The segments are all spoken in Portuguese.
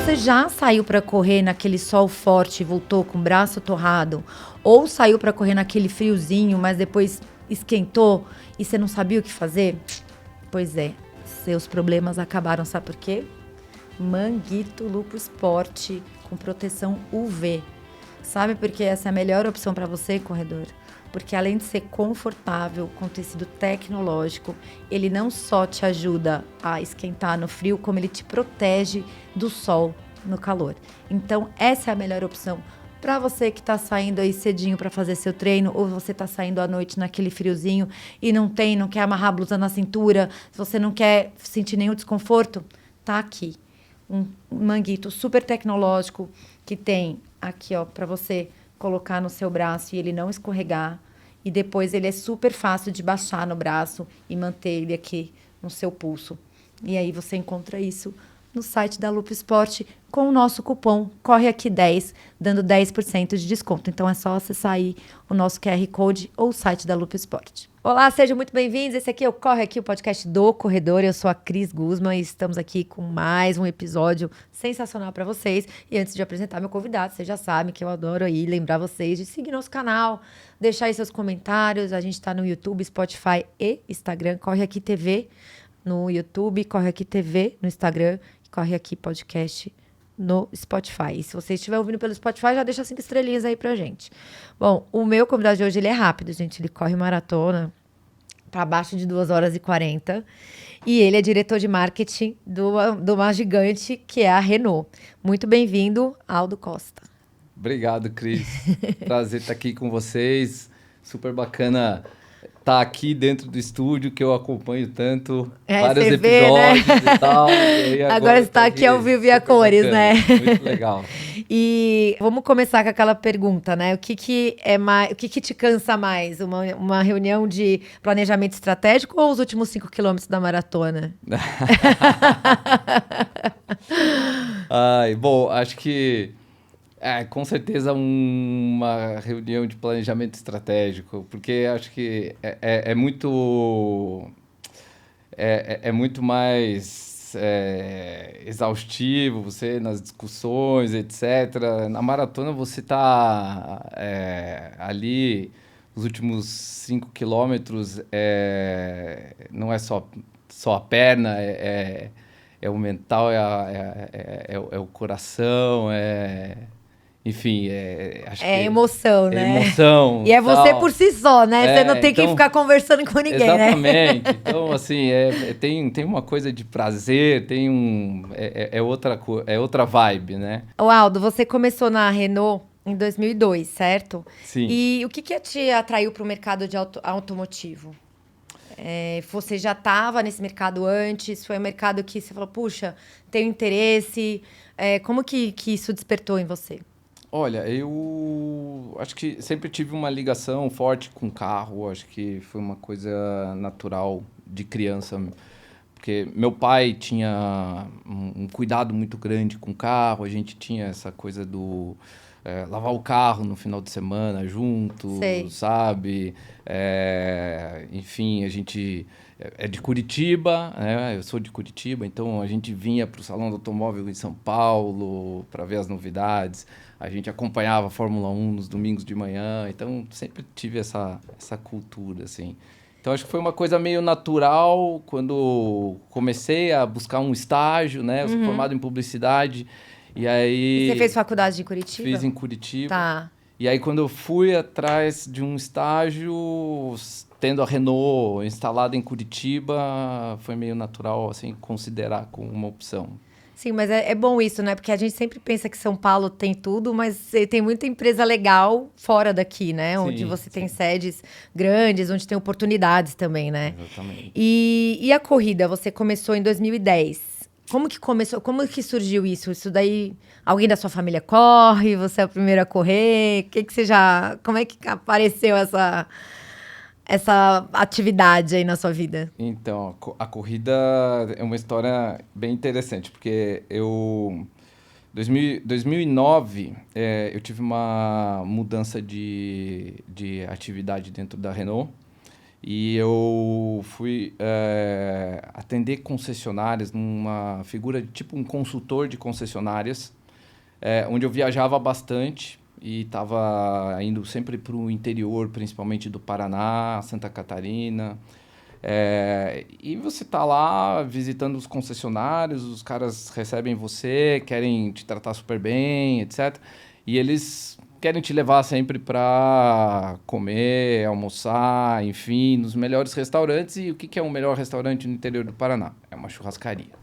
você já saiu para correr naquele sol forte e voltou com o braço torrado, ou saiu para correr naquele friozinho, mas depois esquentou e você não sabia o que fazer? Pois é, seus problemas acabaram, sabe por quê? Manguito Lupo Sport com proteção UV. Sabe por que essa é a melhor opção para você, corredor? Porque além de ser confortável, com tecido tecnológico, ele não só te ajuda a esquentar no frio, como ele te protege do sol no calor. Então, essa é a melhor opção para você que está saindo aí cedinho para fazer seu treino, ou você está saindo à noite naquele friozinho e não quer amarrar a blusa na cintura, se você não quer sentir nenhum desconforto, tá aqui. Um manguito super tecnológico que tem aqui, ó, para você colocar no seu braço e ele não escorregar. E depois ele é super fácil de baixar no braço e manter ele aqui no seu pulso. E aí você encontra isso no site da Lupo Sport com o nosso cupom CORREAQUI10, dando 10% de desconto. Então é só acessar aí o nosso QR Code ou o site da Lupo Sport. Olá, sejam muito bem-vindos. Esse aqui é o Corre Aqui, o podcast do Corredor. Eu sou a Cris Guzman e estamos aqui com mais um episódio sensacional para vocês. E antes de apresentar meu convidado, vocês já sabem que eu adoro aí lembrar vocês de seguir nosso canal, deixar aí seus comentários. A gente está no YouTube, Spotify e Instagram. Corre Aqui TV no YouTube, Corre Aqui TV no Instagram e Corre Aqui Podcast no Spotify. E se você estiver ouvindo pelo Spotify, já deixa 5 estrelinhas aí pra gente. Bom, o meu convidado de hoje, ele é rápido, gente. Ele corre maratona para abaixo de 2 horas e 40. E ele é diretor de marketing de uma gigante, que é a Renault. Muito bem-vindo, Aldo Costa. Obrigado, Cris. Prazer estar aqui com vocês. Super bacana estar aqui dentro do estúdio, que eu acompanho tanto. Vários episódios, né? E tal. E agora você está aqui ao vivo e a cores, bacana, né? Muito legal. E vamos começar com aquela pergunta, né? O que te cansa mais? Uma reunião de planejamento estratégico ou os últimos 5 quilômetros da maratona? Bom, acho que com certeza uma reunião de planejamento estratégico, porque acho que é muito mais exaustivo você nas discussões, etc. Na maratona você está ali, os últimos 5 quilômetros, não é só a perna, é o mental, é o coração, enfim, acho que... emoção, né? É emoção. E é você por si só, né? Você não tem que ficar conversando com ninguém, exatamente. Né? Então, assim, tem uma coisa de prazer, é outra vibe, né? O Aldo, você começou na Renault em 2002, certo? Sim. E o que te atraiu para o mercado de automotivo? Você já estava nesse mercado antes? Foi um mercado que você falou, puxa, tenho interesse. Como que isso despertou em você? Olha, eu acho que sempre tive uma ligação forte com carro. Acho que foi uma coisa natural de criança. Porque meu pai tinha um cuidado muito grande com o carro. A gente tinha essa coisa do... lavar o carro no final de semana junto, Sei. sabe? Enfim, a gente é de Curitiba, né? Eu sou de Curitiba, então a gente vinha para o Salão do Automóvel em São Paulo para ver as novidades. A gente acompanhava a Fórmula 1 nos domingos de manhã, então sempre tive essa cultura, assim. Então, acho que foi uma coisa meio natural quando comecei a buscar um estágio, né? Eu sou formado em publicidade. E aí... Você fez faculdade em Curitiba? Fiz em Curitiba. Tá. E aí, quando eu fui atrás de um estágio, tendo a Renault instalada em Curitiba, foi meio natural, assim, considerar como uma opção. Sim, mas é bom isso, né? Porque a gente sempre pensa que São Paulo tem tudo, mas tem muita empresa legal fora daqui, né? Sim, onde você tem sedes grandes, onde tem oportunidades também, né? Exatamente. E a corrida? Você começou em 2010. Como que começou? Como que surgiu isso? Isso daí, alguém da sua família corre? Você é a primeira a correr? Como é que apareceu essa atividade aí na sua vida? Então, a corrida é uma história bem interessante, porque em 2009, eu tive uma mudança de atividade dentro da Renault, E eu fui atender concessionárias numa figura de tipo um consultor de concessionárias, onde eu viajava bastante e estava indo sempre para o interior, principalmente do Paraná, Santa Catarina. E você tá lá visitando os concessionários, os caras recebem você, querem te tratar super bem, etc. E eles querem te levar sempre para comer, almoçar, enfim, nos melhores restaurantes. E o que é um melhor restaurante no interior do Paraná? É uma churrascaria.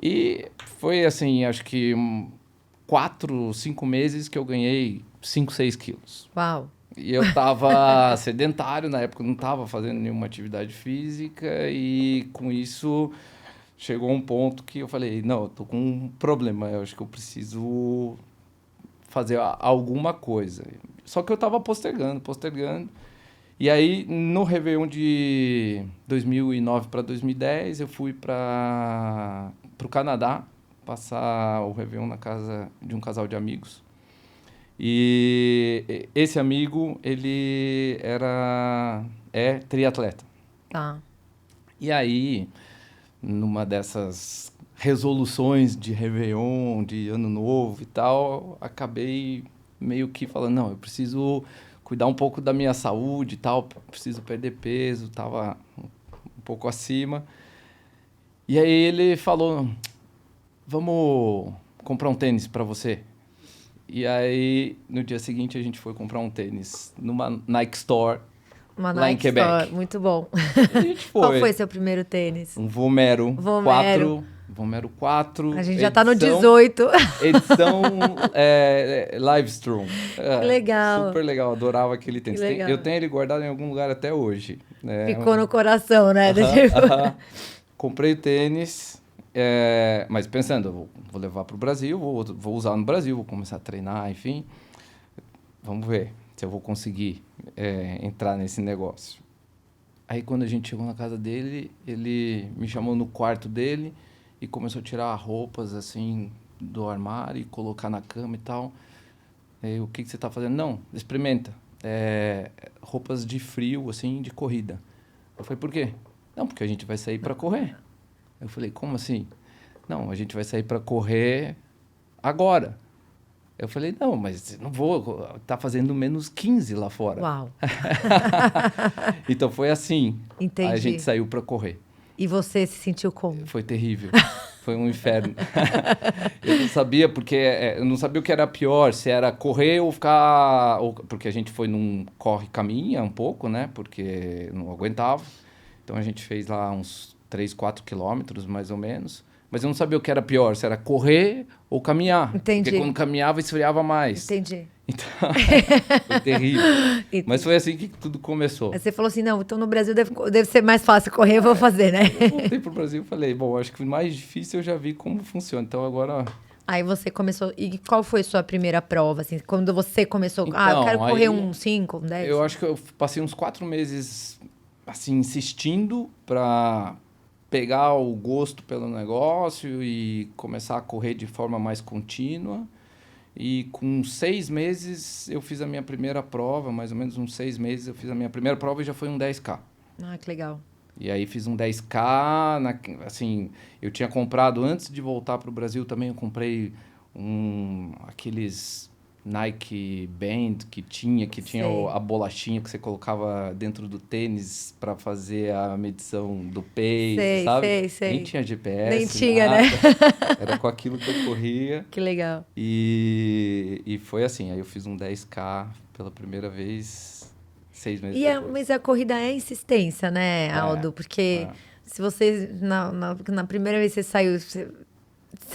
E foi assim, acho que 4, 5 meses que eu ganhei 5, 6 quilos. Uau. E eu tava sedentário, na época eu não tava fazendo nenhuma atividade física e com isso chegou um ponto que eu falei, não, eu tô com um problema, eu acho que eu preciso fazer alguma coisa. Só que eu tava postergando. E aí, no Réveillon de 2009 para 2010, eu fui para o Canadá passar o Réveillon na casa de um casal de amigos. E esse amigo, ele é triatleta. Tá. E aí, numa dessas resoluções de Réveillon, de Ano Novo e tal, acabei meio que falando, não, eu preciso cuidar um pouco da minha saúde e tal, preciso perder peso, tava um pouco acima. E aí ele falou, vamos comprar um tênis para você. E aí, no dia seguinte, a gente foi comprar um tênis numa Nike Store, Uma lá em Nike Quebec. Store, muito bom. E a gente foi. Qual foi seu primeiro tênis? Um Vomero, Vomero. 4. Vomero 4. A gente já tá no 18. Edição Livestream. Que legal. Super legal, adorava aquele tênis. Que legal. Eu tenho ele guardado em algum lugar até hoje. Ficou no coração, né? Comprei o tênis, mas pensando, eu vou levar para o Brasil, vou usar no Brasil, vou começar a treinar, enfim. Vamos ver se eu vou conseguir entrar nesse negócio. Aí quando a gente chegou na casa dele, ele me chamou no quarto dele e começou a tirar roupas assim do armário e colocar na cama e tal. O que você está fazendo? Não, experimenta. Roupas de frio, assim, de corrida. Eu falei, por quê? Não, porque a gente vai sair para correr. Eu falei, como assim? Não, a gente vai sair para correr agora. Eu falei, não, mas não vou, tá fazendo menos 15 lá fora. Uau. Então foi assim. Entendi. Aí a gente saiu para correr. E você se sentiu como? Foi terrível. Foi um inferno. Eu não sabia, porque eu não sabia o que era pior, se era correr ou ficar... porque a gente foi num corre-caminha um pouco, né? Porque não aguentava. Então a gente fez lá uns 3, 4 quilômetros, mais ou menos. Mas eu não sabia o que era pior, se era correr ou caminhar. Entendi. Porque quando caminhava, esfriava mais. Entendi. Então, foi terrível. Mas foi assim que tudo começou. Aí você falou assim, não, então no Brasil deve ser mais fácil correr, eu vou fazer, né? Eu voltei pro Brasil e falei, bom, acho que o mais difícil eu já vi como funciona. Então agora... Aí você começou... E qual foi sua primeira prova, assim? Quando você começou... eu Então, quero correr aí, um 5, um 10? Eu acho que eu passei uns 4 meses, assim, insistindo para pegar o gosto pelo negócio e começar a correr de forma mais contínua. E com 6 meses eu fiz a minha primeira prova, mais ou menos uns 6 meses eu fiz a minha primeira prova e já foi um 10K. Ah, que legal. E aí fiz um 10K, assim, eu tinha comprado, antes de voltar para o Brasil também, eu comprei aqueles Nike Band que tinha Sei. a bolachinha que você colocava dentro do tênis para fazer a medição do pace, Sei, sabe? sei. Nem tinha GPS, Nem tinha, nada. né? Era com aquilo que eu corria. Que legal. E foi assim, aí eu fiz um 10K pela primeira vez 6 meses depois. Mas a corrida é insistência, né, Aldo? Porque se você, na primeira vez que você saiu, se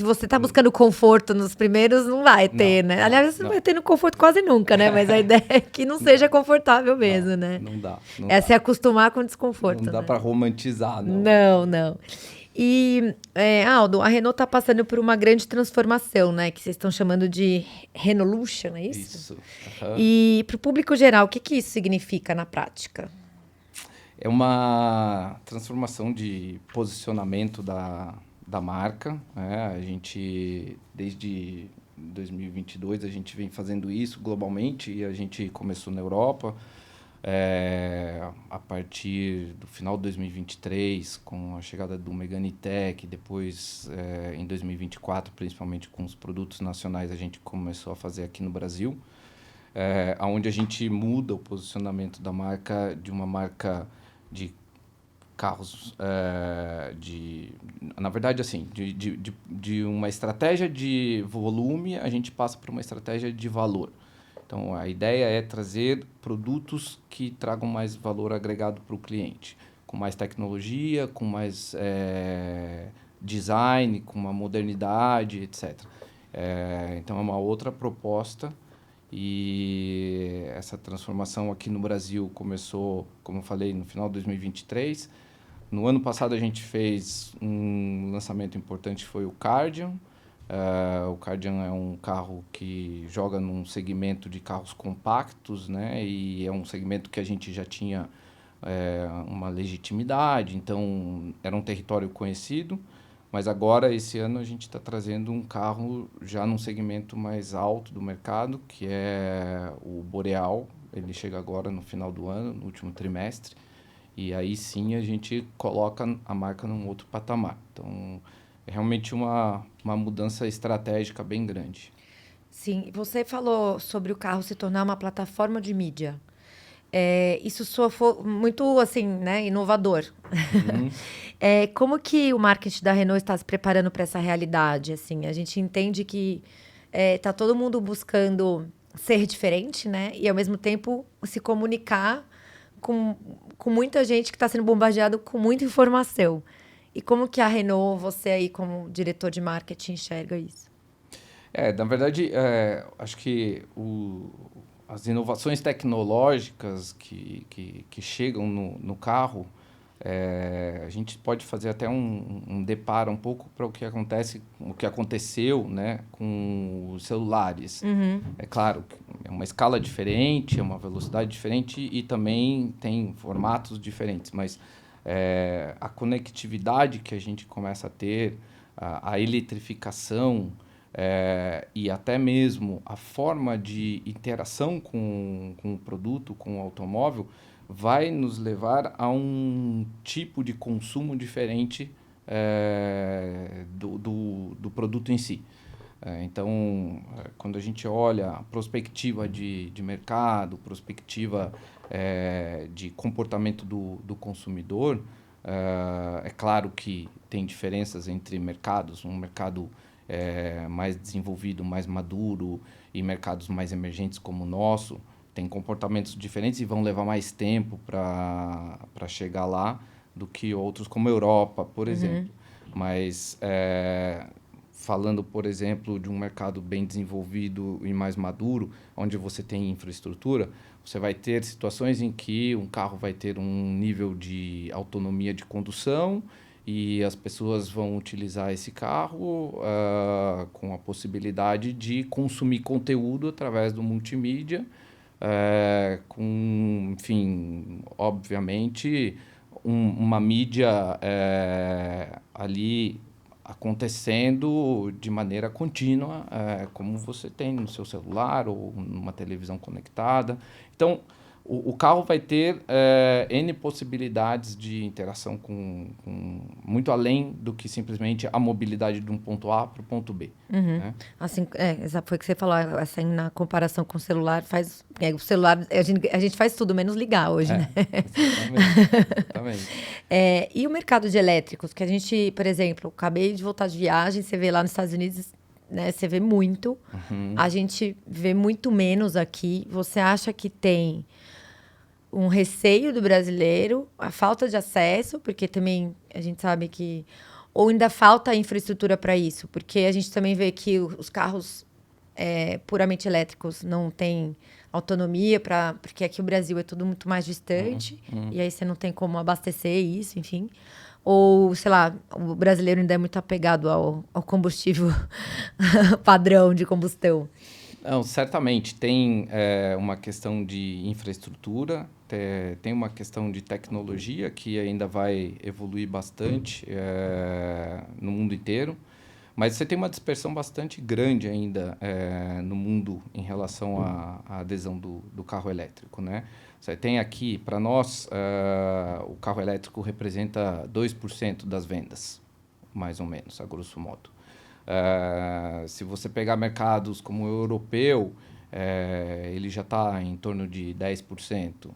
você tá buscando conforto nos primeiros, não vai ter, né? Aliás, você não vai ter no conforto quase nunca, né? Mas a ideia é que não seja confortável mesmo, né? Não dá. É se acostumar com o desconforto, Não dá né? para romantizar, não. Não. E, Aldo, a Renault tá passando por uma grande transformação, né? Que vocês estão chamando de Renolution, é isso? Isso. Uhum. E para o público geral, o que isso significa na prática? É uma transformação de posicionamento da marca, né? A gente, desde 2022, a gente vem fazendo isso globalmente e a gente começou na Europa. A partir do final de 2023, com a chegada do Megane Tech, depois em 2024, principalmente com os produtos nacionais, a gente começou a fazer aqui no Brasil, onde a gente muda o posicionamento da marca de uma marca de carros, na verdade, assim, de uma estratégia de volume, a gente passa para uma estratégia de valor. Então, a ideia é trazer produtos que tragam mais valor agregado para o cliente, com mais tecnologia, com mais design, com uma modernidade, etc. Então, é uma outra proposta e essa transformação aqui no Brasil começou, como eu falei, no final de 2023. No ano passado, a gente fez um lançamento importante, foi o Kardian. O Kardian é um carro que joga num segmento de carros compactos, né? E é um segmento que a gente já tinha uma legitimidade, então era um território conhecido. Mas agora, esse ano, a gente está trazendo um carro já num segmento mais alto do mercado, que é o Boreal. Ele chega agora no final do ano, no último trimestre. E aí sim a gente coloca a marca num outro patamar. Então, é realmente uma mudança estratégica bem grande. Sim, você falou sobre o carro se tornar uma plataforma de mídia. Isso soa muito, assim, né, inovador. Uhum. Como que o marketing da Renault está se preparando para essa realidade? Assim, a gente entende que está todo mundo buscando ser diferente, né? E, ao mesmo tempo, se comunicar com muita gente que está sendo bombardeado com muita informação. E como que a Renault, você aí como diretor de marketing, enxerga isso? Na verdade, acho que as inovações tecnológicas que chegam no carro, a gente pode fazer até um deparo um pouco para o que aconteceu, né, com os celulares. Uhum. É claro, é uma escala diferente, é uma velocidade diferente e também tem formatos diferentes, mas a conectividade que a gente começa a ter, a eletrificação, e até mesmo a forma de interação com o produto, com o automóvel, vai nos levar a um tipo de consumo diferente do produto em si. Então, quando a gente olha a prospectiva de mercado, prospectiva de comportamento do consumidor, é claro que tem diferenças entre mercados. Um mercado mais desenvolvido, mais maduro, e mercados mais emergentes como o nosso, tem comportamentos diferentes e vão levar mais tempo para chegar lá do que outros, como a Europa, por exemplo. Mas, falando, por exemplo, de um mercado bem desenvolvido e mais maduro, onde você tem infraestrutura, você vai ter situações em que um carro vai ter um nível de autonomia de condução e as pessoas vão utilizar esse carro com a possibilidade de consumir conteúdo através do multimídia, com, enfim, obviamente, uma mídia ali acontecendo de maneira contínua, como você tem no seu celular ou numa televisão conectada. Então, o carro vai ter N possibilidades de interação muito além do que simplesmente a mobilidade de um ponto A para o ponto B. Né? Assim, foi o que você falou, assim, na comparação com o celular, o celular, a gente faz tudo menos ligar hoje, né? Exatamente. E o mercado de elétricos, que a gente, por exemplo, acabei de voltar de viagem, você vê lá nos Estados Unidos, né? Você vê muito. A gente vê muito menos aqui. Você acha que tem um receio do brasileiro, a falta de acesso, porque também a gente sabe que... Ou ainda falta infraestrutura para isso, porque a gente também vê que os carros puramente elétricos não têm autonomia, porque aqui o Brasil é tudo muito mais distante, e aí você não tem como abastecer isso, enfim. Ou, sei lá, o brasileiro ainda é muito apegado ao combustível padrão de combustão. Não, certamente tem uma questão de infraestrutura, tem uma questão de tecnologia que ainda vai evoluir bastante no mundo inteiro, mas você tem uma dispersão bastante grande ainda no mundo em relação à adesão do carro elétrico, né? Você tem aqui, para nós, o carro elétrico representa 2% das vendas, mais ou menos, a grosso modo. Se você pegar mercados como o europeu, ele já está em torno de 10%.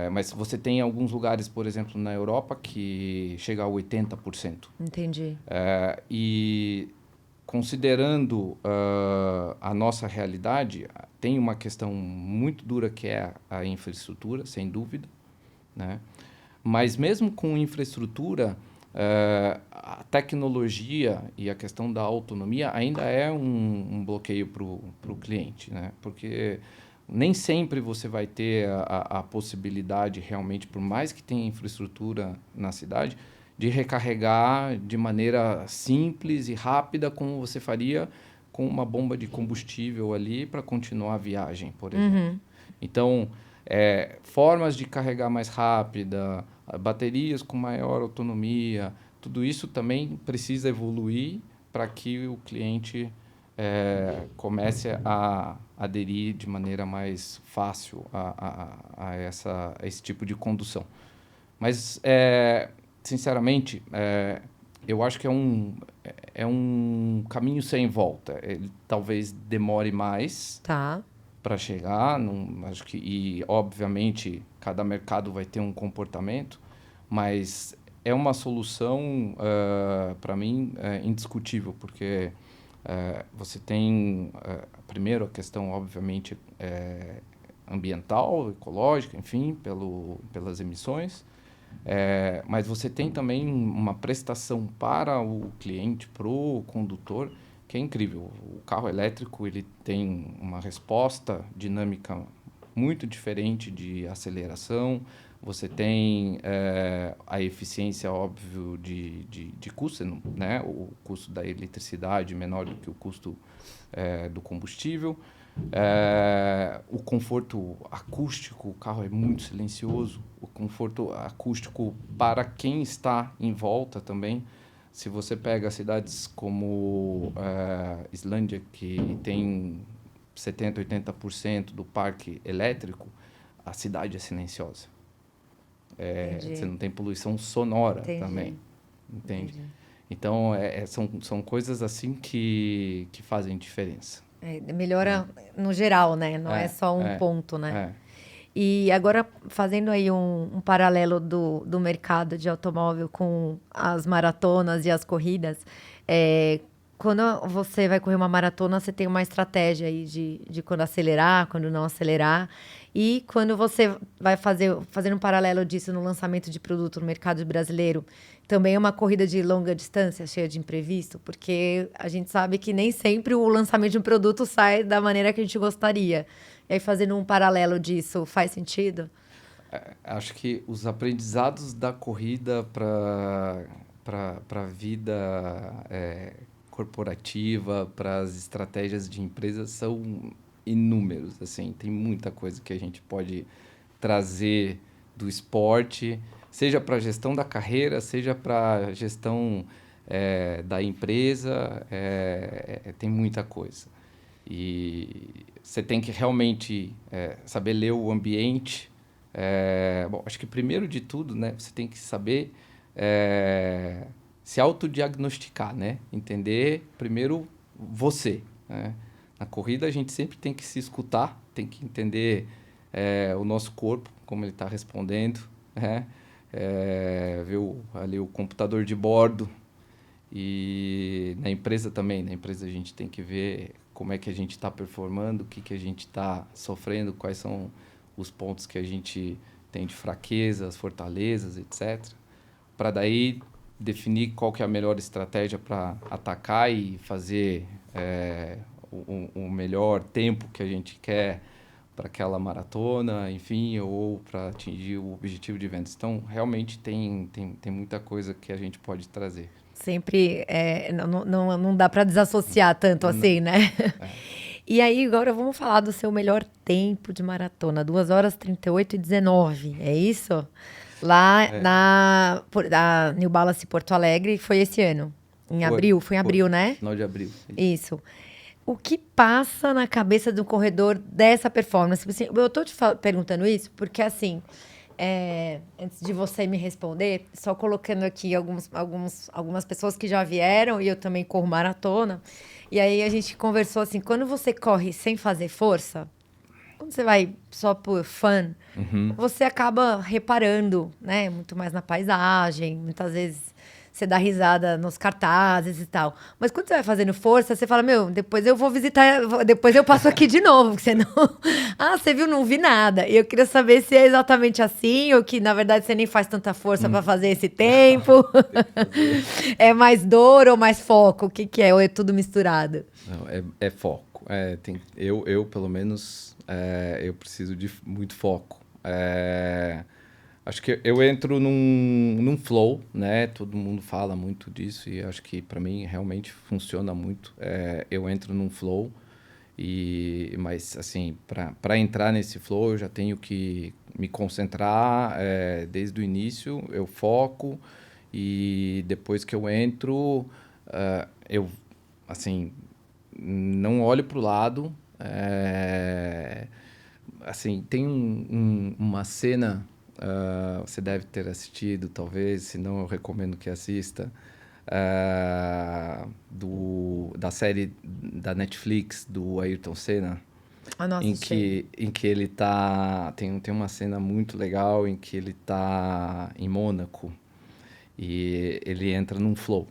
Mas você tem alguns lugares, por exemplo, na Europa, que chega a 80%. Entendi. E considerando a nossa realidade, tem uma questão muito dura que é a infraestrutura, sem dúvida, né? Mas mesmo com infraestrutura, a tecnologia e a questão da autonomia ainda é um bloqueio para o cliente, né? Porque nem sempre você vai ter a possibilidade realmente, por mais que tenha infraestrutura na cidade, de recarregar de maneira simples e rápida, como você faria com uma bomba de combustível ali para continuar a viagem, por exemplo. Então, formas de carregar mais rápida, baterias com maior autonomia, tudo isso também precisa evoluir para que o cliente comece a aderir de maneira mais fácil a esse tipo de condução. Mas, sinceramente, eu acho que é um caminho sem volta. Ele talvez demore mais para chegar. Acho que, e, obviamente, cada mercado vai ter um comportamento, mas é uma solução, para mim, indiscutível, porque você tem, primeiro, a questão, obviamente, ambiental, ecológica, enfim, pelas emissões, mas você tem também uma prestação para o cliente, para o condutor, que é incrível. O carro elétrico ele tem uma resposta dinâmica muito diferente de aceleração. Você tem a eficiência, óbvio, de custo, né? O custo da eletricidade menor do que o custo do combustível. O conforto acústico, o carro é muito silencioso. O conforto acústico para quem está em volta também. Se você pega cidades como Islândia, que tem 70%, 80% do parque elétrico, a cidade é silenciosa. Você não tem poluição sonora também, entende? Então, são coisas assim que fazem diferença. Melhora no geral, né? Não é só um ponto, né? E agora, fazendo aí um paralelo do mercado de automóvel com as maratonas e as corridas, quando você vai correr uma maratona, você tem uma estratégia aí de quando acelerar, quando não acelerar. E quando você vai fazendo um paralelo disso no lançamento de produto no mercado brasileiro, também é uma corrida de longa distância, cheia de imprevisto, porque a gente sabe que nem sempre o lançamento de um produto sai da maneira que a gente gostaria. E aí, fazendo um paralelo disso, faz sentido? Acho que os aprendizados da corrida para a vida corporativa, para as estratégias de empresas são inúmeros. Assim, tem muita coisa que a gente pode trazer do esporte, seja para a gestão da carreira, seja para a gestão da empresa, tem muita coisa. E você tem que realmente saber ler o ambiente. Bom, acho que primeiro de tudo, né, você tem que saber se autodiagnosticar, né? Entender primeiro você, né? Na corrida a gente sempre tem que se escutar, tem que entender o nosso corpo, como ele está respondendo, né? Ver ali o computador de bordo. E na empresa também, na empresa a gente tem que ver como é que a gente está performando, o que a gente está sofrendo, quais são os pontos que a gente tem de fraquezas, fortalezas, etc. Para daí definir qual que é a melhor estratégia para atacar e fazer o melhor tempo que a gente quer para aquela maratona, enfim, ou para atingir o objetivo de vendas. Então, realmente tem muita coisa que a gente pode trazer. Sempre não dá para desassociar tanto assim, né? E aí, agora vamos falar do seu melhor tempo de maratona. 2h38:19, é isso? Lá na New Balance Porto Alegre, foi esse ano. Em abril? Foi em abril, né? Final de abril. Isso. O que passa na cabeça do corredor dessa performance? Assim, eu tô perguntando isso porque, assim, antes de você me responder, só colocando aqui algumas pessoas que já vieram, e eu também corro maratona, e aí a gente conversou assim, quando você corre sem fazer força, quando você vai só por fun, Uhum. você acaba reparando, né? Muito mais na paisagem, muitas vezes você dá risada nos cartazes e tal. Mas quando você vai fazendo força, você fala, meu, depois eu vou visitar, depois eu passo aqui de novo, porque senão... Ah, você viu, não vi nada. E eu queria saber se é exatamente assim, ou que, na verdade, você nem faz tanta força para fazer esse tempo. É mais dor ou mais foco? O que que é? Ou é tudo misturado? Não, é foco. Eu, pelo menos, eu preciso de muito foco. Acho que eu entro num flow, né? Todo mundo fala muito disso e acho que para mim realmente funciona muito. Eu entro num flow mas assim, para entrar nesse flow eu já tenho que me concentrar desde o início, eu foco e depois que eu entro, eu assim não olho para o lado. Assim, tem uma cena, você deve ter assistido, talvez, se não, eu recomendo que assista, da série da Netflix, do Ayrton Senna, Ah, nossa, em que ele tá... Tem uma cena muito legal em que ele tá em Mônaco e ele entra num flow.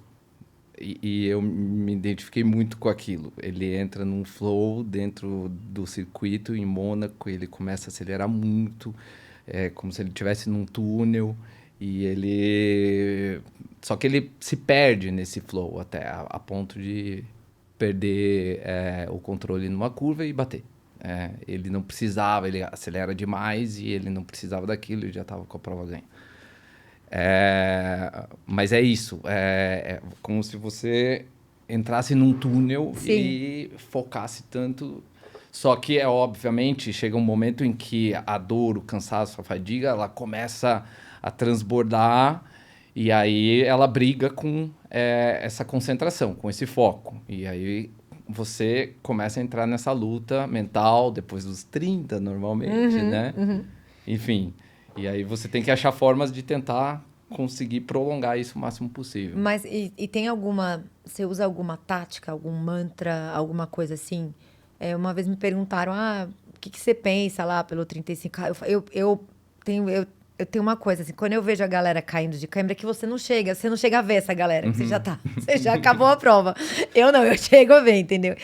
E eu me identifiquei muito com aquilo. Ele entra num flow dentro do circuito em Mônaco, ele começa a acelerar muito, como se ele estivesse num túnel, e ele... Só que ele se perde nesse flow até a ponto de perder o controle numa curva e bater. Ele não precisava, ele acelera demais e ele não precisava daquilo, ele já estava com a prova ganha. Mas é isso, como se você entrasse num túnel Sim. e focasse tanto. Só que, obviamente, chega um momento em que a dor, o cansaço, a fadiga, ela começa a transbordar e aí ela briga com essa concentração, com esse foco. E aí você começa a entrar nessa luta mental depois dos 30, normalmente, né? Enfim... E aí você tem que achar formas de tentar conseguir prolongar isso o máximo possível. Mas e tem alguma... Você usa alguma tática, algum mantra, alguma coisa assim? Uma vez me perguntaram, o que você pensa lá pelo 35? Eu tenho uma coisa, assim, quando eu vejo a galera caindo de câimbra, que você não chega a ver essa galera, que você já acabou a prova. Eu não, eu chego a ver, entendeu?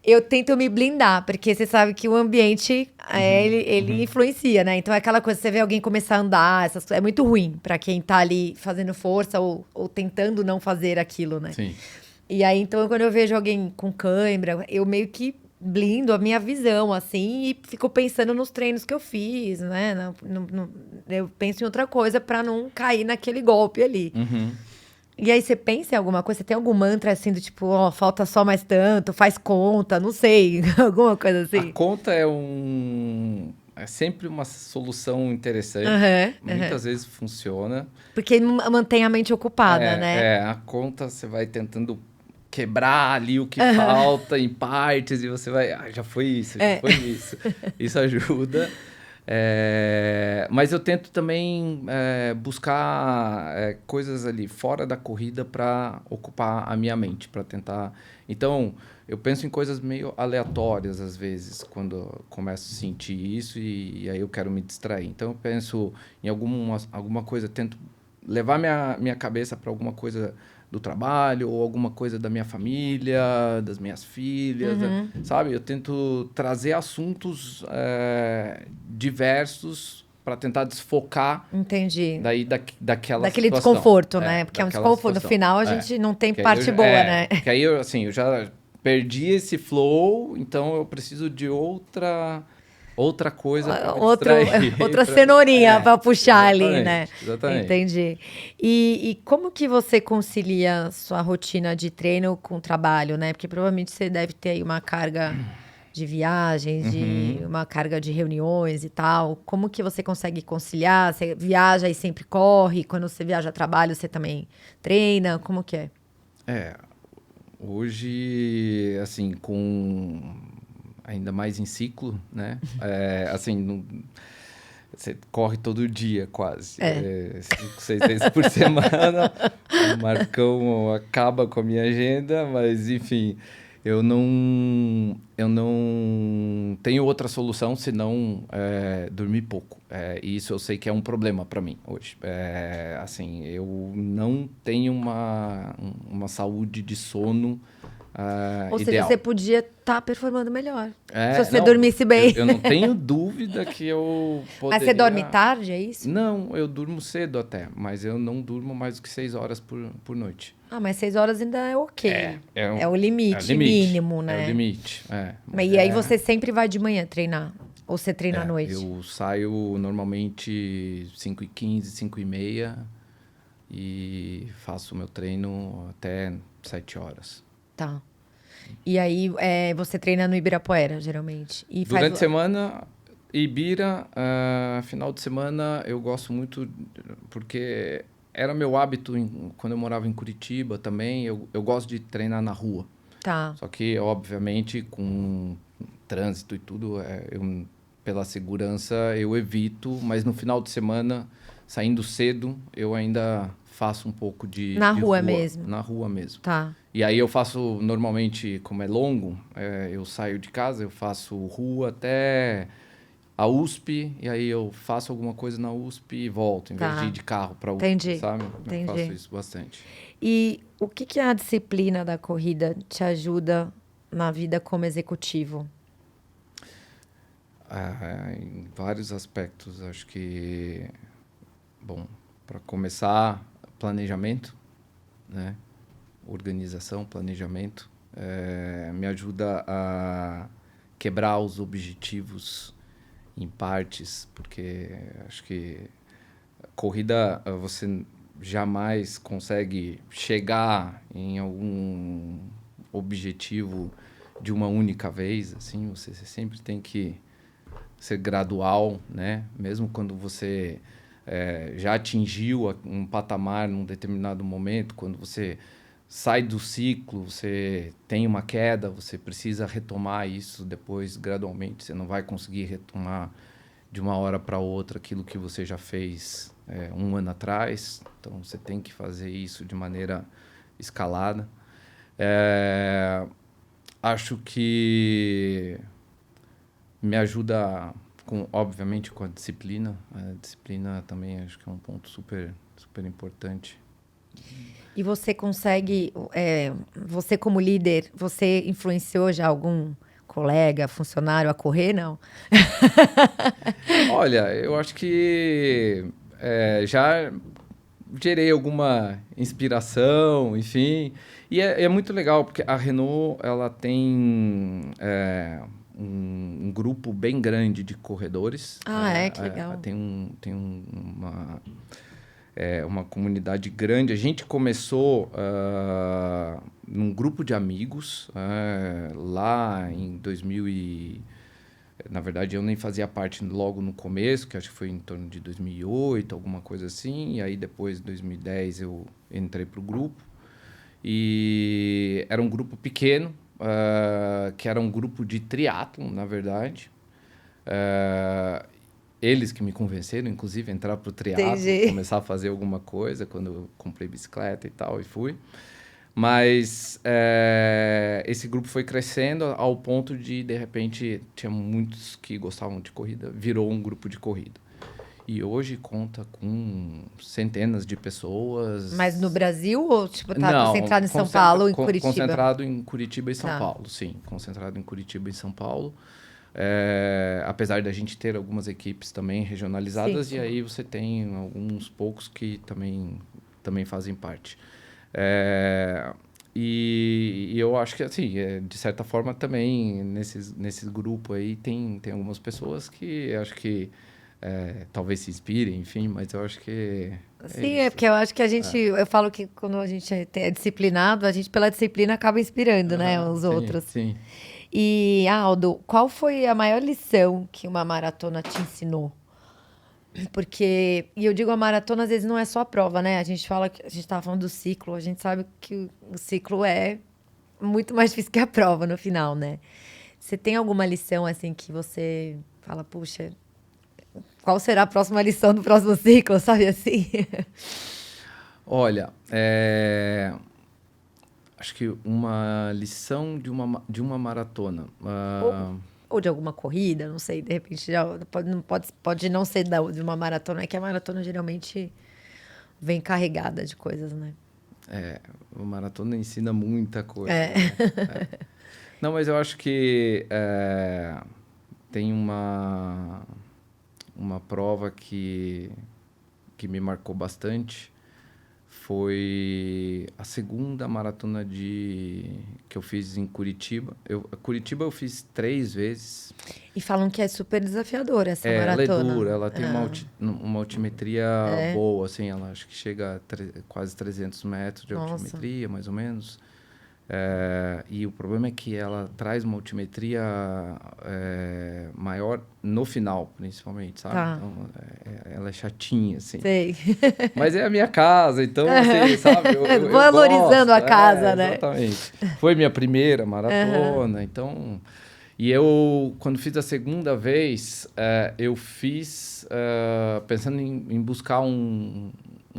Eu tento me blindar, porque você sabe que o ambiente, ele influencia, né? Então é aquela coisa, você vê alguém começar a andar, é muito ruim pra quem tá ali fazendo força ou tentando não fazer aquilo, né? Sim. E aí, então, quando eu vejo alguém com cãibra, eu meio que blindo a minha visão, assim, e fico pensando nos treinos que eu fiz, né? Eu penso em outra coisa pra não cair naquele golpe ali. E aí você pensa em alguma coisa? Você tem algum mantra assim do tipo, falta só mais tanto, faz conta, não sei, alguma coisa assim? A conta é sempre uma solução interessante. Muitas vezes funciona. Porque mantém a mente ocupada, né? A conta você vai tentando quebrar ali o que falta em partes e você vai... já foi isso, já foi isso. Isso ajuda. Mas eu tento também buscar coisas ali fora da corrida para ocupar a minha mente, para tentar... Então, eu penso em coisas meio aleatórias às vezes, quando eu começo a sentir isso e aí eu quero me distrair. Então, eu penso em alguma coisa, tento levar minha cabeça para alguma coisa do trabalho ou alguma coisa da minha família, das minhas filhas, sabe? Eu tento trazer assuntos diversos para tentar desfocar. Entendi. Daquela Daquele situação. desconforto, né? Porque é um desconforto. Situação. No final, a gente não tem parte boa, né? Que aí, eu já perdi esse flow, então eu preciso de outra coisa para me distrair. Outra cenourinha para puxar ali, né? Exatamente. Entendi. E como que você concilia sua rotina de treino com o trabalho, né? Porque provavelmente você deve ter aí uma carga de viagens, uma carga de reuniões e tal. Como que você consegue conciliar? Você viaja e sempre corre? Quando você viaja a trabalho, você também treina? Como que é? Hoje, assim, com ainda mais em ciclo, né? Assim, você corre todo dia, quase. 5, 6 vezes por semana. O Marcão acaba com a minha agenda, mas, enfim, eu não tenho outra solução senão dormir pouco. E isso eu sei que é um problema para mim hoje. Assim, eu não tenho uma saúde de sono Ou seja, ideal. você podia estar performando melhor. Se você Não, dormisse bem. eu não tenho dúvida que eu poderia... Mas você dorme tarde, é isso? Não, eu durmo cedo até, mas eu não durmo mais do que 6 horas por noite. Ah, mas 6 horas ainda é ok. É o limite, é o limite mínimo, né? É o limite, Mas e aí você sempre vai de manhã treinar? Ou você treina à noite? Eu saio normalmente 5h15, 5h30 e faço o meu treino até 7 horas. Tá. E aí você treina no Ibirapuera, geralmente? E Durante a faz... semana, Ibira, final de semana eu gosto muito porque era meu hábito quando eu morava em Curitiba também. Eu gosto de treinar na rua. Tá. Só que, obviamente, com trânsito e tudo, pela segurança eu evito, mas no final de semana, saindo cedo, eu ainda faço um pouco de rua mesmo? Na rua mesmo. Tá. E aí eu faço, normalmente, como é longo, eu saio de casa, eu faço rua até a USP, e aí eu faço alguma coisa na USP e volto, em vez de ir de carro para a USP, Entendi. sabe? Entendi. Eu faço isso bastante. E o que a disciplina da corrida te ajuda na vida como executivo? Em vários aspectos, acho que, bom, para começar, planejamento, né? Organização, planejamento, me ajuda a quebrar os objetivos em partes, porque acho que a corrida você jamais consegue chegar em algum objetivo de uma única vez, assim, você sempre tem que ser gradual, né? Mesmo quando você já atingiu um patamar num determinado momento, quando você sai do ciclo, você tem uma queda, você precisa retomar isso depois gradualmente. Você não vai conseguir retomar de uma hora para outra aquilo que você já fez um ano atrás. Então, você tem que fazer isso de maneira escalada. Acho que me ajuda, obviamente, com a disciplina. A disciplina também acho que é um ponto super, super importante. E você consegue, você como líder, você influenciou já algum colega, funcionário a correr, não? Olha, eu acho que já gerei alguma inspiração, enfim. E é muito legal, porque a Renault ela tem um grupo bem grande de corredores. Que legal. Tem uma comunidade grande. A gente começou num grupo de amigos lá em 2000 Na verdade, eu nem fazia parte logo no começo, que acho que foi em torno de 2008, alguma coisa assim. E aí, depois, em 2010, eu entrei para o grupo. E era um grupo pequeno, que era um grupo de triatlon, na verdade. Eles que me convenceram, inclusive, a entrar para o triatlon, começar a fazer alguma coisa, quando eu comprei bicicleta e tal, e fui. Mas esse grupo foi crescendo ao ponto de repente, tinha muitos que gostavam de corrida, virou um grupo de corrida. E hoje conta com centenas de pessoas. Mas no Brasil ou tipo, Não, concentrado em São Paulo e Curitiba? Concentrado em Curitiba e São Paulo, sim. Concentrado em Curitiba e São Paulo. Apesar da gente ter algumas equipes também regionalizadas, sim. E aí você tem alguns poucos que também fazem parte. E eu acho que, assim, de certa forma também, nesses grupos aí, tem algumas pessoas que acho que talvez se inspirem, enfim, mas eu acho que... Sim, porque eu acho que a gente... Eu falo que quando a gente é disciplinado, a gente, pela disciplina, acaba inspirando, né, os outros. Sim. E, Aldo, qual foi a maior lição que uma maratona te ensinou? Porque, e eu digo a maratona, às vezes não é só a prova, né? A gente fala que a gente estava falando do ciclo, a gente sabe que o ciclo é muito mais difícil que a prova no final, né? Você tem alguma lição, assim, que você fala, puxa, qual será a próxima lição do próximo ciclo, sabe assim? Olha, acho que uma lição de uma maratona. Ou de alguma corrida, não sei, de repente pode não ser de uma maratona, é que a maratona geralmente vem carregada de coisas, né? Uma maratona ensina muita coisa. É. Né? Não, mas eu acho que tem uma prova que me marcou bastante. Foi a segunda maratona que eu fiz em Curitiba. Curitiba eu fiz 3 vezes. E falam que é super desafiadora essa Ela é maratona. dura, ela tem uma altimetria boa, assim, ela acho que chega a quase 300 metros de altimetria, mais ou menos. E o problema é que ela traz uma altimetria maior no final, principalmente, sabe? Tá. Então, ela é chatinha, assim. Sei. Mas é a minha casa, então, assim, sabe? Eu Valorizando gosto. a casa, né? Exatamente. Foi minha primeira maratona, então... E eu, quando fiz a segunda vez, eu fiz pensando em buscar um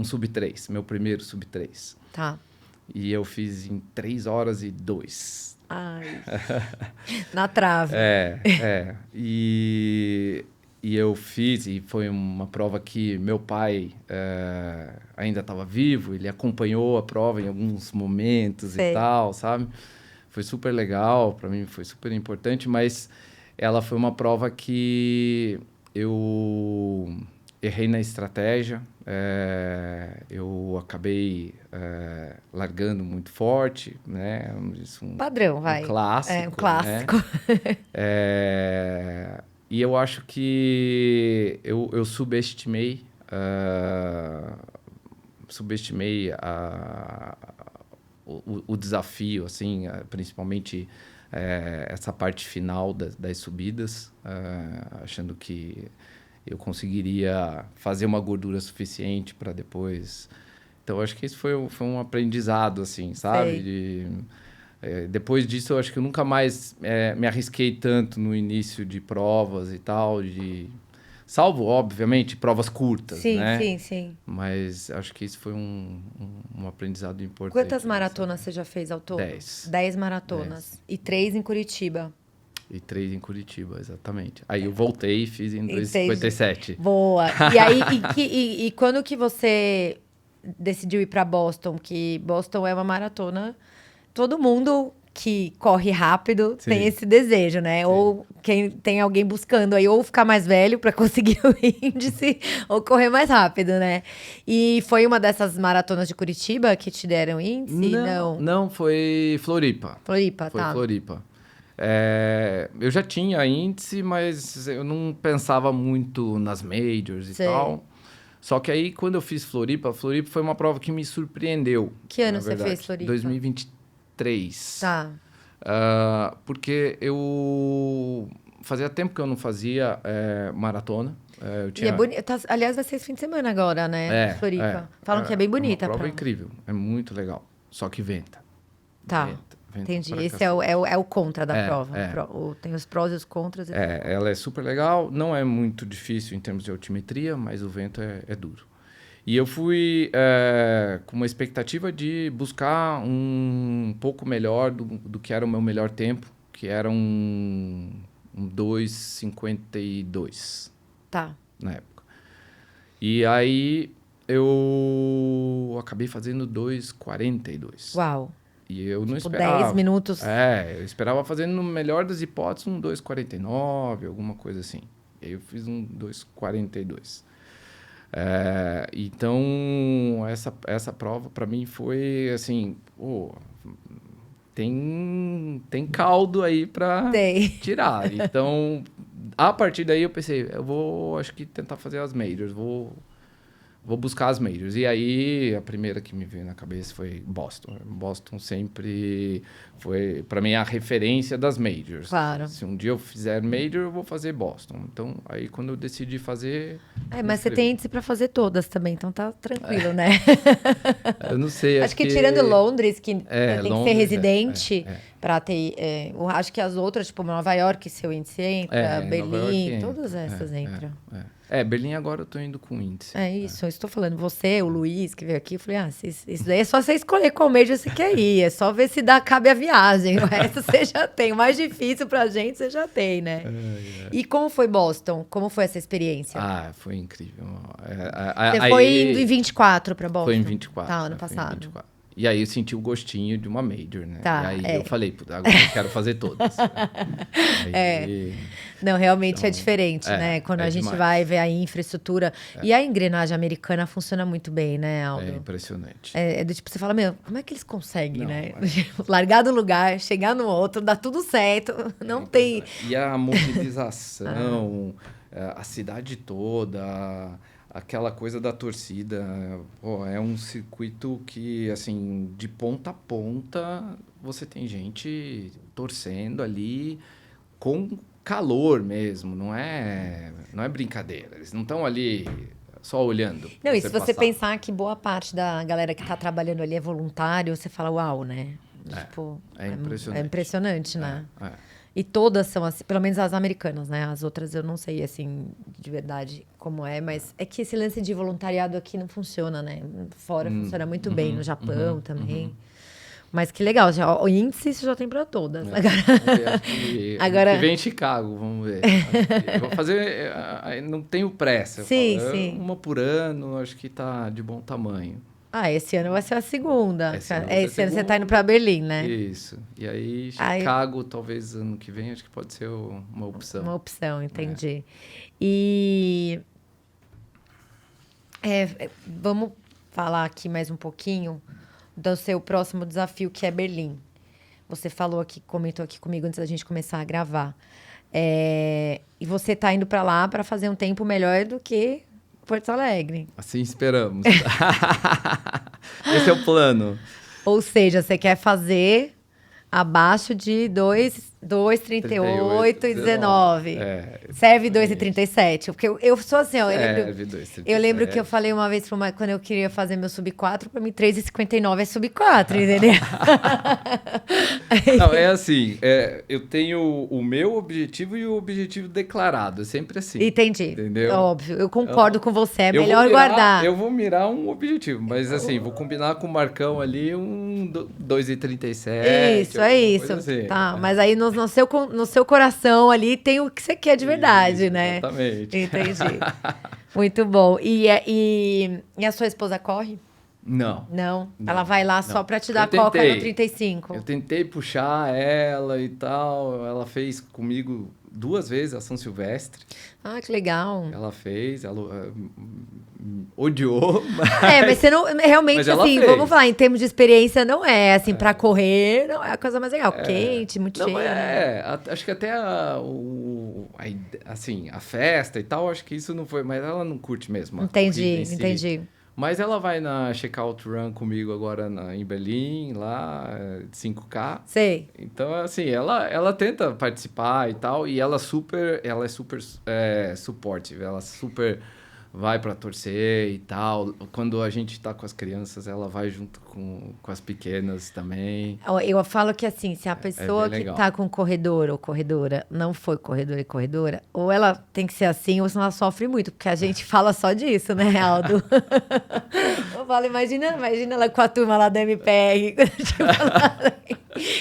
sub-3, meu primeiro sub-3. Tá. E eu fiz em 3 horas e 2. Ai. Na trave. E eu fiz, e foi uma prova que meu pai ainda estava vivo, ele acompanhou a prova em alguns momentos Sei. e tal, sabe? Foi super legal, para mim foi super importante, mas ela foi uma prova que eu errei na estratégia, eu acabei largando muito forte, né? Padrão, vai. Um clássico. É, um clássico. Né? E eu acho que eu subestimei o desafio, assim, principalmente essa parte final das subidas, achando que eu conseguiria fazer uma gordura suficiente para depois. Então, acho que isso foi um aprendizado, assim, sabe? Depois disso, eu acho que eu nunca mais me arrisquei tanto no início de provas e tal, salvo, obviamente, provas curtas, Sim, né? sim, sim. Mas acho que isso foi um aprendizado importante. Quantas maratonas você já fez ao todo? 10. 10 maratonas. 10. E 3 em Curitiba. E 3 em Curitiba, exatamente. Aí eu voltei e fiz em 2,57. Boa. E aí, e quando que você decidiu ir para Boston? Que Boston é uma maratona. Todo mundo que corre rápido tem esse desejo, né? Sim. Ou quem tem alguém buscando aí, ou ficar mais velho para conseguir o índice, ou correr mais rápido, né? E foi uma dessas maratonas de Curitiba que te deram índice? Não, foi Floripa. Floripa, foi tá. Floripa. Eu já tinha índice, mas eu não pensava muito nas majors e tal. Só que aí, quando eu fiz Floripa foi uma prova que me surpreendeu. Que ano você fez Floripa? 2023. Tá. Porque eu... Fazia tempo que eu não fazia maratona. E é bonita. Aliás, vai ser esse fim de semana agora, né? Floripa. Falam que é bem bonita a prova. É incrível. É muito legal. Só que venta. Tá. Venta entendi. Esse é o contra da prova. Tem os prós e os contras. Ela é super legal. Não é muito difícil em termos de altimetria, mas o vento é duro. E eu fui com uma expectativa de buscar um pouco melhor do que era o meu melhor tempo, que era um 2,52. Tá. Na época. E aí eu acabei fazendo 2,42. Uau. E eu não esperava. 10 minutos. Eu esperava fazer, no melhor das hipóteses, um 2,49, alguma coisa assim. E aí eu fiz um 2,42. Então, essa prova, para mim, foi assim... tem caldo aí para tirar. Então, a partir daí, eu pensei, eu vou, acho que, tentar fazer as majors. Vou vou buscar as majors. E aí, a primeira que me veio na cabeça foi Boston. Boston sempre foi, para mim, a referência das majors. Claro. Se um dia eu fizer major, eu vou fazer Boston. Então, aí quando eu decidi fazer... Mas você tem índice para fazer todas também, então tá tranquilo, né? Eu não sei, acho que tirando Londres, que tem Londres, que ser residente para ter... eu acho que as outras, tipo Nova York, seu índice entra, Berlim, todas essas entram. Berlim agora eu tô indo com índice. Eu estou falando. Você, o Luiz, que veio aqui, eu falei, isso daí é só você escolher qual major você quer ir. É só ver se cabe a viagem. O resto você já tem. O mais difícil pra gente, você já tem, né? E como foi Boston? Como foi essa experiência? Foi incrível. Você foi indo em 24 pra Boston? Foi em 24. Tá, ano passado. E aí eu senti o gostinho de uma major, né? Tá, e aí eu falei, agora eu quero fazer todas. Não, realmente é diferente, né? Quando a gente vai ver a infraestrutura. E a engrenagem americana funciona muito bem, né, Aldo? É impressionante. Do tipo, você fala, como é que eles conseguem, né? Largar do lugar, chegar no outro, dá tudo certo. Não tem... E a mobilização, a cidade toda... Aquela coisa da torcida, é um circuito que, assim, de ponta a ponta, você tem gente torcendo ali com calor mesmo, não é brincadeira. Eles não estão ali só olhando. Não, e se você pensar que boa parte da galera que está trabalhando ali é voluntário, você fala, uau, né? Tipo, é impressionante. É impressionante, né? E todas são assim, pelo menos as americanas, né? As outras eu não sei, assim, de verdade como é, mas é que esse lance de voluntariado aqui não funciona, né? Fora funciona muito bem, no Japão também. Mas que legal, o índice você já tem para todas. Agora que vem em Chicago, vamos ver. Eu vou fazer, não tenho pressa. Sim. Uma por ano, acho que tá de bom tamanho. Esse ano vai ser a segunda. Esse ano você tá indo para Berlim, né? Isso. E aí, Chicago, talvez ano que vem, acho que pode ser uma opção. Uma opção, entendi. E vamos falar aqui mais um pouquinho do seu próximo desafio, que é Berlim. Você comentou aqui comigo antes da gente começar a gravar. E você tá indo para lá para fazer um tempo melhor do que Porto Alegre. Assim esperamos. Esse é o plano. Ou seja, você quer fazer abaixo de 2,38 e 19. Serve 2,37. Porque eu sou assim, ó. Eu lembro que eu falei uma vez quando eu queria fazer meu sub-4, para mim 3,59 é sub-4, entendeu? Não, é assim, eu tenho o meu objetivo e o objetivo declarado, é sempre assim. Entendi. Entendeu? Óbvio, eu concordo com você, é melhor guardar. Eu vou mirar um objetivo, mas assim, vou combinar com o Marcão ali um 2,37. Isso, é isso. Assim. Tá, mas aí no seu coração ali tem o que você quer de verdade, né? Exatamente. Entendi. Muito bom. E a sua esposa corre? Não. Ela vai lá só pra te dar coca no 35. Eu tentei puxar ela e tal. Ela fez comigo 2 vezes a São Silvestre. Ah, que legal. Ela fez, ela odiou. Mas você não... Realmente, mas ela assim, fez. vamos falar, em termos de experiência, não é, assim, pra correr, não é a coisa mais legal. Quente, muito cheio. Acho que até a festa e tal, acho que isso não foi... Mas ela não curte mesmo. Entendi. Mas ela vai na Checkout Run comigo agora em Berlim, lá, 5K. Sei. Então, assim, ela tenta participar e tal, e ela é super supportive, ela super vai para torcer e tal. Quando a gente tá com as crianças, ela vai junto com as pequenas também. Eu falo que, assim, se a pessoa que tá com corredor ou corredora não for corredor e corredora, ou ela tem que ser assim, ou senão ela sofre muito, porque a gente fala só disso, né, Aldo? Eu falo, imagina ela com a turma lá da MPR.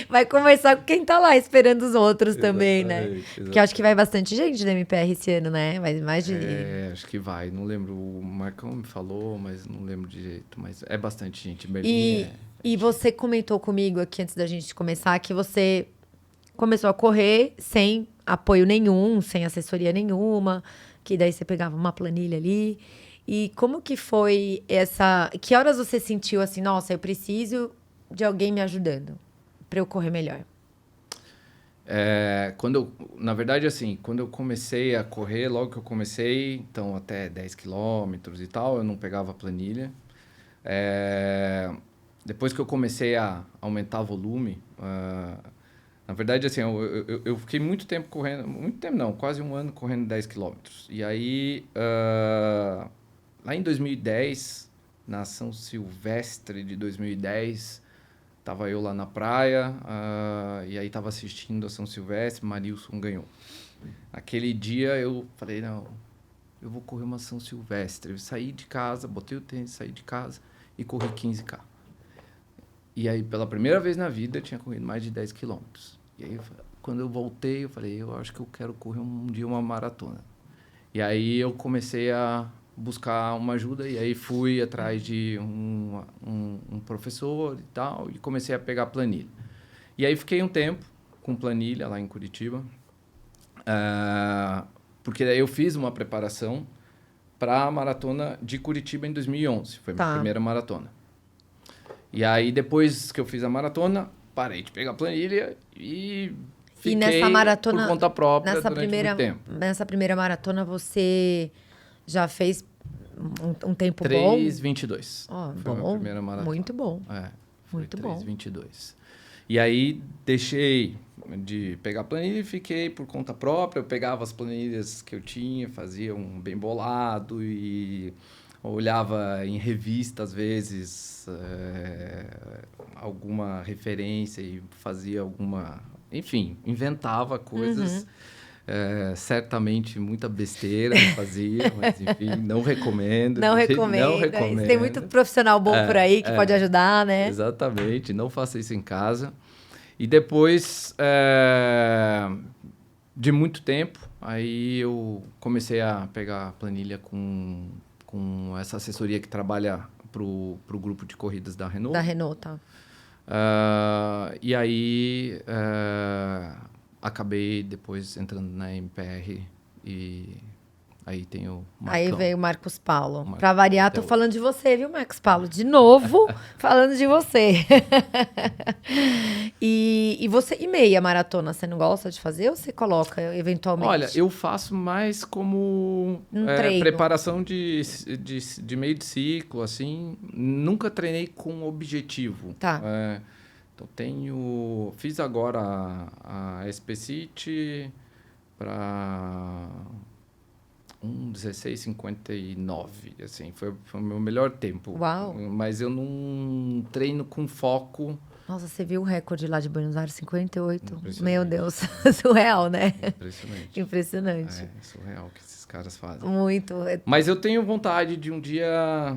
Vai conversar com quem tá lá esperando os outros também, né? Porque eu acho que vai bastante gente da MPR esse ano, né? Vai mais de... acho que vai. Não lembro, o Marcão me falou, mas não lembro direito. Mas é bastante gente. Berlim e você comentou comigo aqui, antes da gente começar, que você começou a correr sem apoio nenhum, sem assessoria nenhuma, que daí você pegava uma planilha ali. E como que foi essa... Que horas você sentiu assim, nossa, eu preciso de alguém me ajudando para eu correr melhor? Na verdade, assim, quando eu comecei a correr, logo que eu comecei, então até 10 quilômetros e tal, eu não pegava planilha. Depois que eu comecei a aumentar volume, na verdade, assim, eu fiquei muito tempo correndo, muito tempo não, quase um ano correndo 10 quilômetros. E aí, lá em 2010, na São Silvestre de 2010, tava eu lá na praia, e aí tava assistindo a São Silvestre, Marilson ganhou. Aquele dia eu falei, não, eu vou correr uma São Silvestre. Eu saí de casa, botei o tênis, saí de casa e corri 15K. E aí, pela primeira vez na vida, eu tinha corrido mais de 10 quilômetros. E aí, quando eu voltei, eu falei, eu acho que eu quero correr um dia uma maratona. E aí eu comecei a buscar uma ajuda e aí fui atrás de um professor e tal e comecei a pegar planilha. E aí fiquei um tempo com planilha lá em Curitiba, porque daí eu fiz uma preparação para a maratona de Curitiba em 2011. Foi a minha primeira maratona. E aí depois que eu fiz a maratona, parei de pegar planilha e fiquei nessa maratona, por conta própria durante muito tempo. Nessa primeira maratona você já fez um tempo 3:22. Foi a minha primeira maratona. Muito bom. Foi muito 3:22. E aí deixei de pegar planilha e fiquei por conta própria. Eu pegava as planilhas que eu tinha, fazia um bem bolado e olhava em revista, às vezes, alguma referência e fazia alguma... Enfim, inventava coisas... certamente muita besteira eu fazia, mas enfim, não recomendo. Não recomendo. Tem muito profissional bom por aí que pode ajudar, né? Exatamente, não faça isso em casa. E depois de muito tempo, aí eu comecei a pegar a planilha com essa assessoria que trabalha pro grupo de corridas da Renault. Da Renault, tá. E aí... acabei depois entrando na MPR e aí tem o Marcão. Aí veio o Marcos Paulo. Para variar, tô falando de você, viu, Marcos Paulo? De novo, falando de você. E você, e meia maratona, você não gosta de fazer ou você coloca eventualmente? Olha, eu faço mais como preparação de meio de ciclo, assim. Nunca treinei com objetivo. Tá. Então, fiz agora a SP City para 1:16:59, assim, foi o meu melhor tempo. Uau! Mas eu não treino com foco. Nossa, você viu o recorde lá de Buenos Aires, 58? Meu Deus, surreal, né? Impressionante. É surreal o que esses caras fazem. Muito. Mas eu tenho vontade de um dia,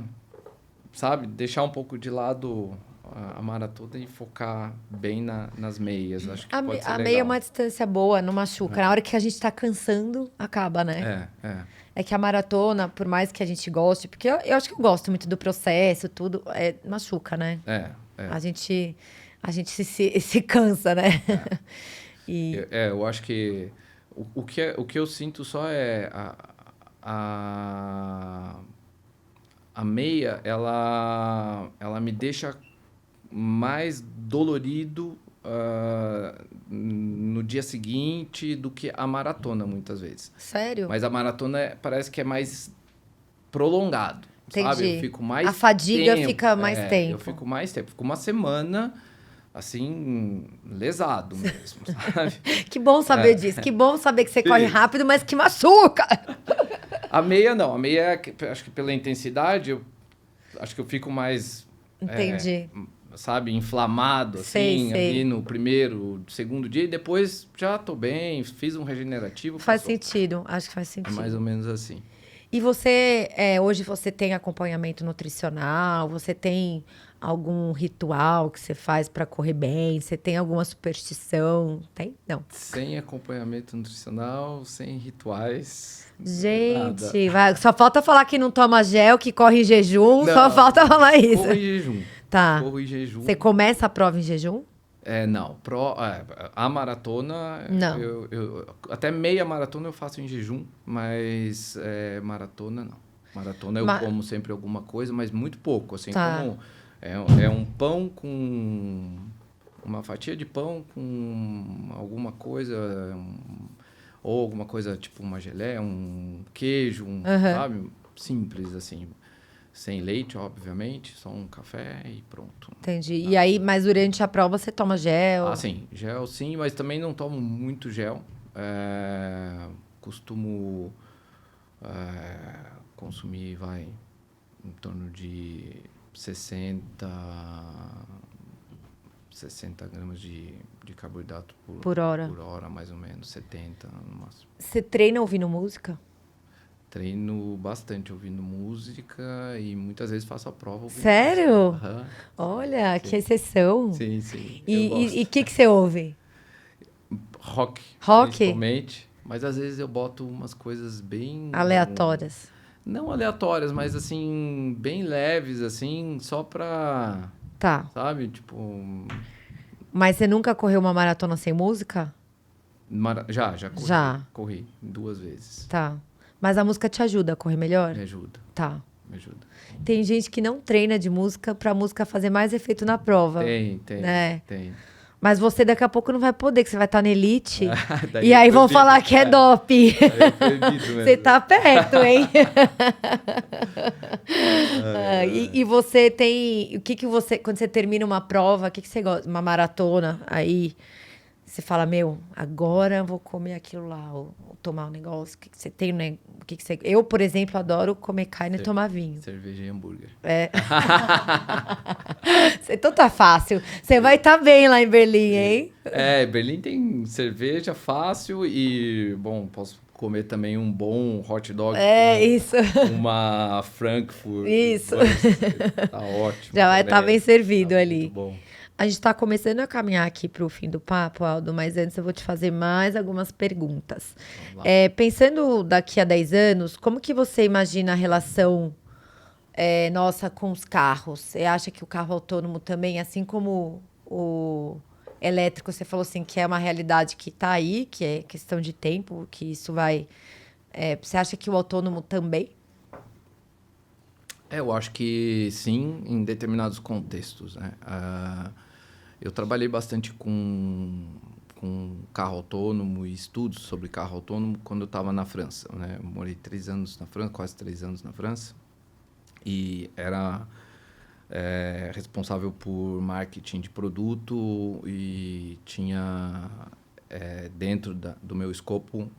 sabe, deixar um pouco de lado a maratona e focar bem nas meias. Acho que pode ser a legal. meia é uma distância boa, não machuca. Na hora que a gente tá cansando, acaba, né? É que a maratona, por mais que a gente goste, porque eu acho que eu gosto muito do processo, tudo, machuca, né? A gente se cansa, né? Eu acho que o que eu sinto só é a meia, ela me deixa mais dolorido no dia seguinte do que a maratona, muitas vezes. Sério? Mas a maratona parece que é mais prolongado. Entendi. Sabe? Eu fico mais a fadiga tempo, fica mais tempo. Eu fico mais tempo. Fico uma semana, assim, lesado mesmo, sabe? Que bom saber disso. Que bom saber que você corre rápido, mas que machuca. A meia não. A meia, acho que pela intensidade, acho que eu fico mais... Entendi. Sabe, inflamado, assim, ali no segundo dia. E depois já tô bem, fiz um regenerativo. Faz sentido. Acho que faz sentido. É mais ou menos assim. E você, hoje você tem acompanhamento nutricional? Você tem algum ritual que você faz para correr bem? Você tem alguma superstição? Tem? Não. Sem acompanhamento nutricional, sem rituais. Gente, só falta falar que não toma gel, que corre em jejum. Não, só falta falar isso. Corro em jejum. Tá. Corro em jejum. Você começa a prova em jejum? Não. A maratona... Não. Eu até meia maratona eu faço em jejum, mas maratona não. Maratona eu como sempre alguma coisa, mas muito pouco. Assim, como é um pão com uma fatia de pão com alguma coisa, ou alguma coisa tipo uma geleia, um queijo, sabe? Simples, assim. Sem leite, obviamente, só um café e pronto. Entendi. E aí, mas durante a prova você toma gel? Ah, sim. Gel, sim, mas também não tomo muito gel. Costumo consumir, em torno de 60 gramas de carboidrato Por hora. por hora, mais ou menos, 70 no máximo. Você treina ouvindo música? Treino bastante ouvindo música e muitas vezes faço a prova ouvindo Sério? música. Aham. Olha, Sim. que exceção. Sim, sim. Eu E gosto. o que você ouve? Rock, Rock? principalmente. Mas às vezes eu boto umas coisas bem... Aleatórias. Não aleatórias, mas assim, bem leves, assim, só pra... Tá. Sabe? Tipo... Mas você nunca correu uma maratona sem música? Já corri. Já. Corri 2 vezes. Tá. Mas a música te ajuda a correr melhor? Me ajuda, Tá. me ajuda. Tem gente que não treina de música pra música fazer mais efeito na prova. Tem. Tem. Mas você daqui a pouco não vai poder, que você vai estar na elite. Daí E aí eu vão perdido. falar que é doping. Aí eu perdido mesmo. Você tá perto, hein? E você tem... O que você... Quando você termina uma prova, o que você gosta? Uma maratona, aí... Você fala, agora eu vou comer aquilo lá, ou tomar um negócio. O que você tem, né? Eu, por exemplo, adoro comer carne e tomar vinho. Cerveja e hambúrguer. Então tá fácil. Você vai estar bem lá em Berlim, hein? Berlim tem cerveja fácil e, bom, posso comer também um bom hot dog. Isso. Uma Frankfurt. Isso. Tá ótimo. Já vai estar bem servido ali. Muito bom. A gente está começando a caminhar aqui para o fim do papo, Aldo, mas antes eu vou te fazer mais algumas perguntas. Pensando daqui a 10 anos, como que você imagina a relação nossa com os carros? Você acha que o carro autônomo também, assim como o elétrico, você falou assim, que é uma realidade que está aí, que é questão de tempo, que isso vai... você acha que o autônomo também? Eu acho que sim, em determinados contextos, né? Eu trabalhei bastante com carro autônomo e estudos sobre carro autônomo quando eu estava na França, né? Eu morei 3 anos na França, quase 3 anos na França, e era responsável por marketing de produto e tinha dentro do meu escopo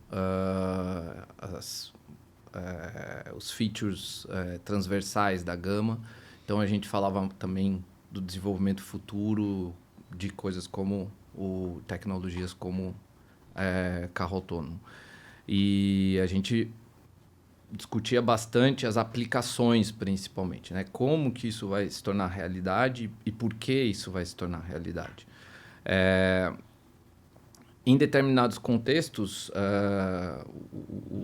os features transversais da gama. Então a gente falava também do desenvolvimento futuro de coisas como tecnologias como carro autônomo. E a gente discutia bastante as aplicações, principalmente, né? Como que isso vai se tornar realidade e por que isso vai se tornar realidade. Em determinados contextos,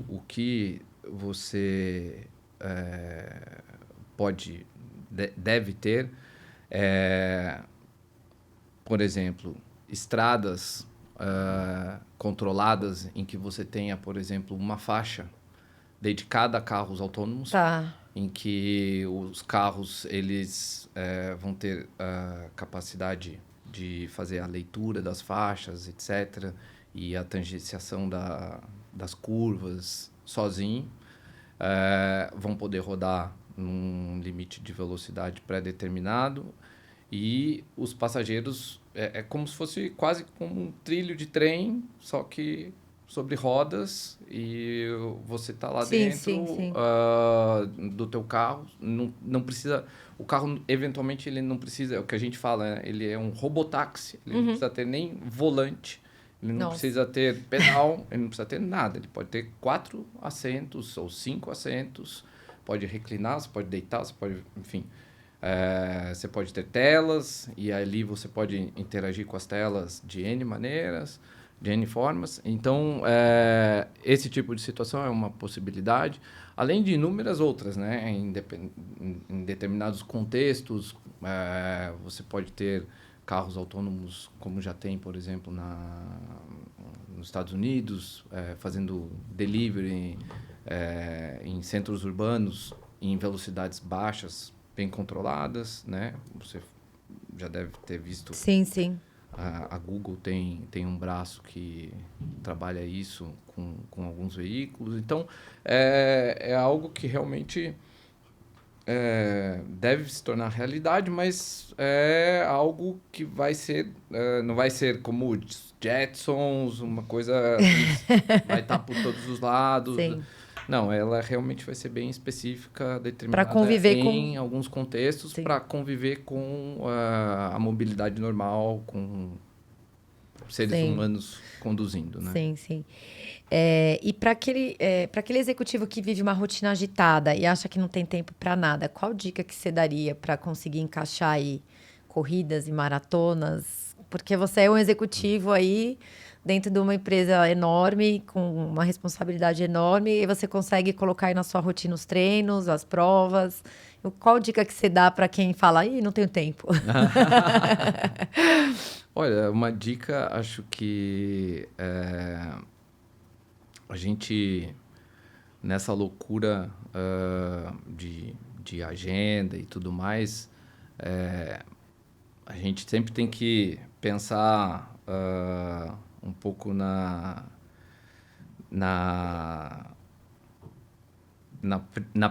o que você deve ter por exemplo, estradas controladas em que você tenha, por exemplo, uma faixa dedicada a carros autônomos, em que os carros eles vão ter a capacidade de fazer a leitura das faixas, etc., e a tangenciação das curvas sozinho, vão poder rodar num limite de velocidade pré-determinado, e os passageiros é como se fosse quase como um trilho de trem, só que sobre rodas, e você está lá dentro do teu carro. Não precisa... O carro, eventualmente, ele não precisa... É o que a gente fala, né? Ele é um robotáxi. Ele não precisa ter nem volante. Ele não precisa ter pedal. Ele não precisa ter nada. Ele pode ter 4 assentos ou 5 assentos. Pode reclinar, você pode deitar, você pode... Enfim... você pode ter telas, e ali você pode interagir com as telas de N maneiras, de N formas. Então, esse tipo de situação é uma possibilidade, além de inúmeras outras, né? Em determinados contextos, você pode ter carros autônomos, como já tem, por exemplo, nos Estados Unidos, fazendo delivery em centros urbanos, em velocidades baixas, bem controladas, né? Você já deve ter visto Sim. A Google tem um braço que trabalha isso com alguns veículos. Então, é algo que realmente deve se tornar realidade, mas é algo que vai ser... não vai ser como os Jetsons, uma coisa que vai estar por todos os lados. Sim. Não, ela realmente vai ser bem específica, Para determinada conviver em com... alguns contextos, Sim. para conviver com a mobilidade normal, com seres Sim. humanos conduzindo, né? Sim, sim. E para aquele executivo que vive uma rotina agitada e acha que não tem tempo para nada, qual dica que você daria para conseguir encaixar aí corridas e maratonas? Porque você é um executivo aí dentro de uma empresa enorme, com uma responsabilidade enorme, e você consegue colocar aí na sua rotina os treinos, as provas. Qual dica que você dá para quem fala, ih, não tenho tempo? Olha, uma dica, acho que a gente, nessa loucura de agenda e tudo mais, a gente sempre tem que pensar um pouco na, na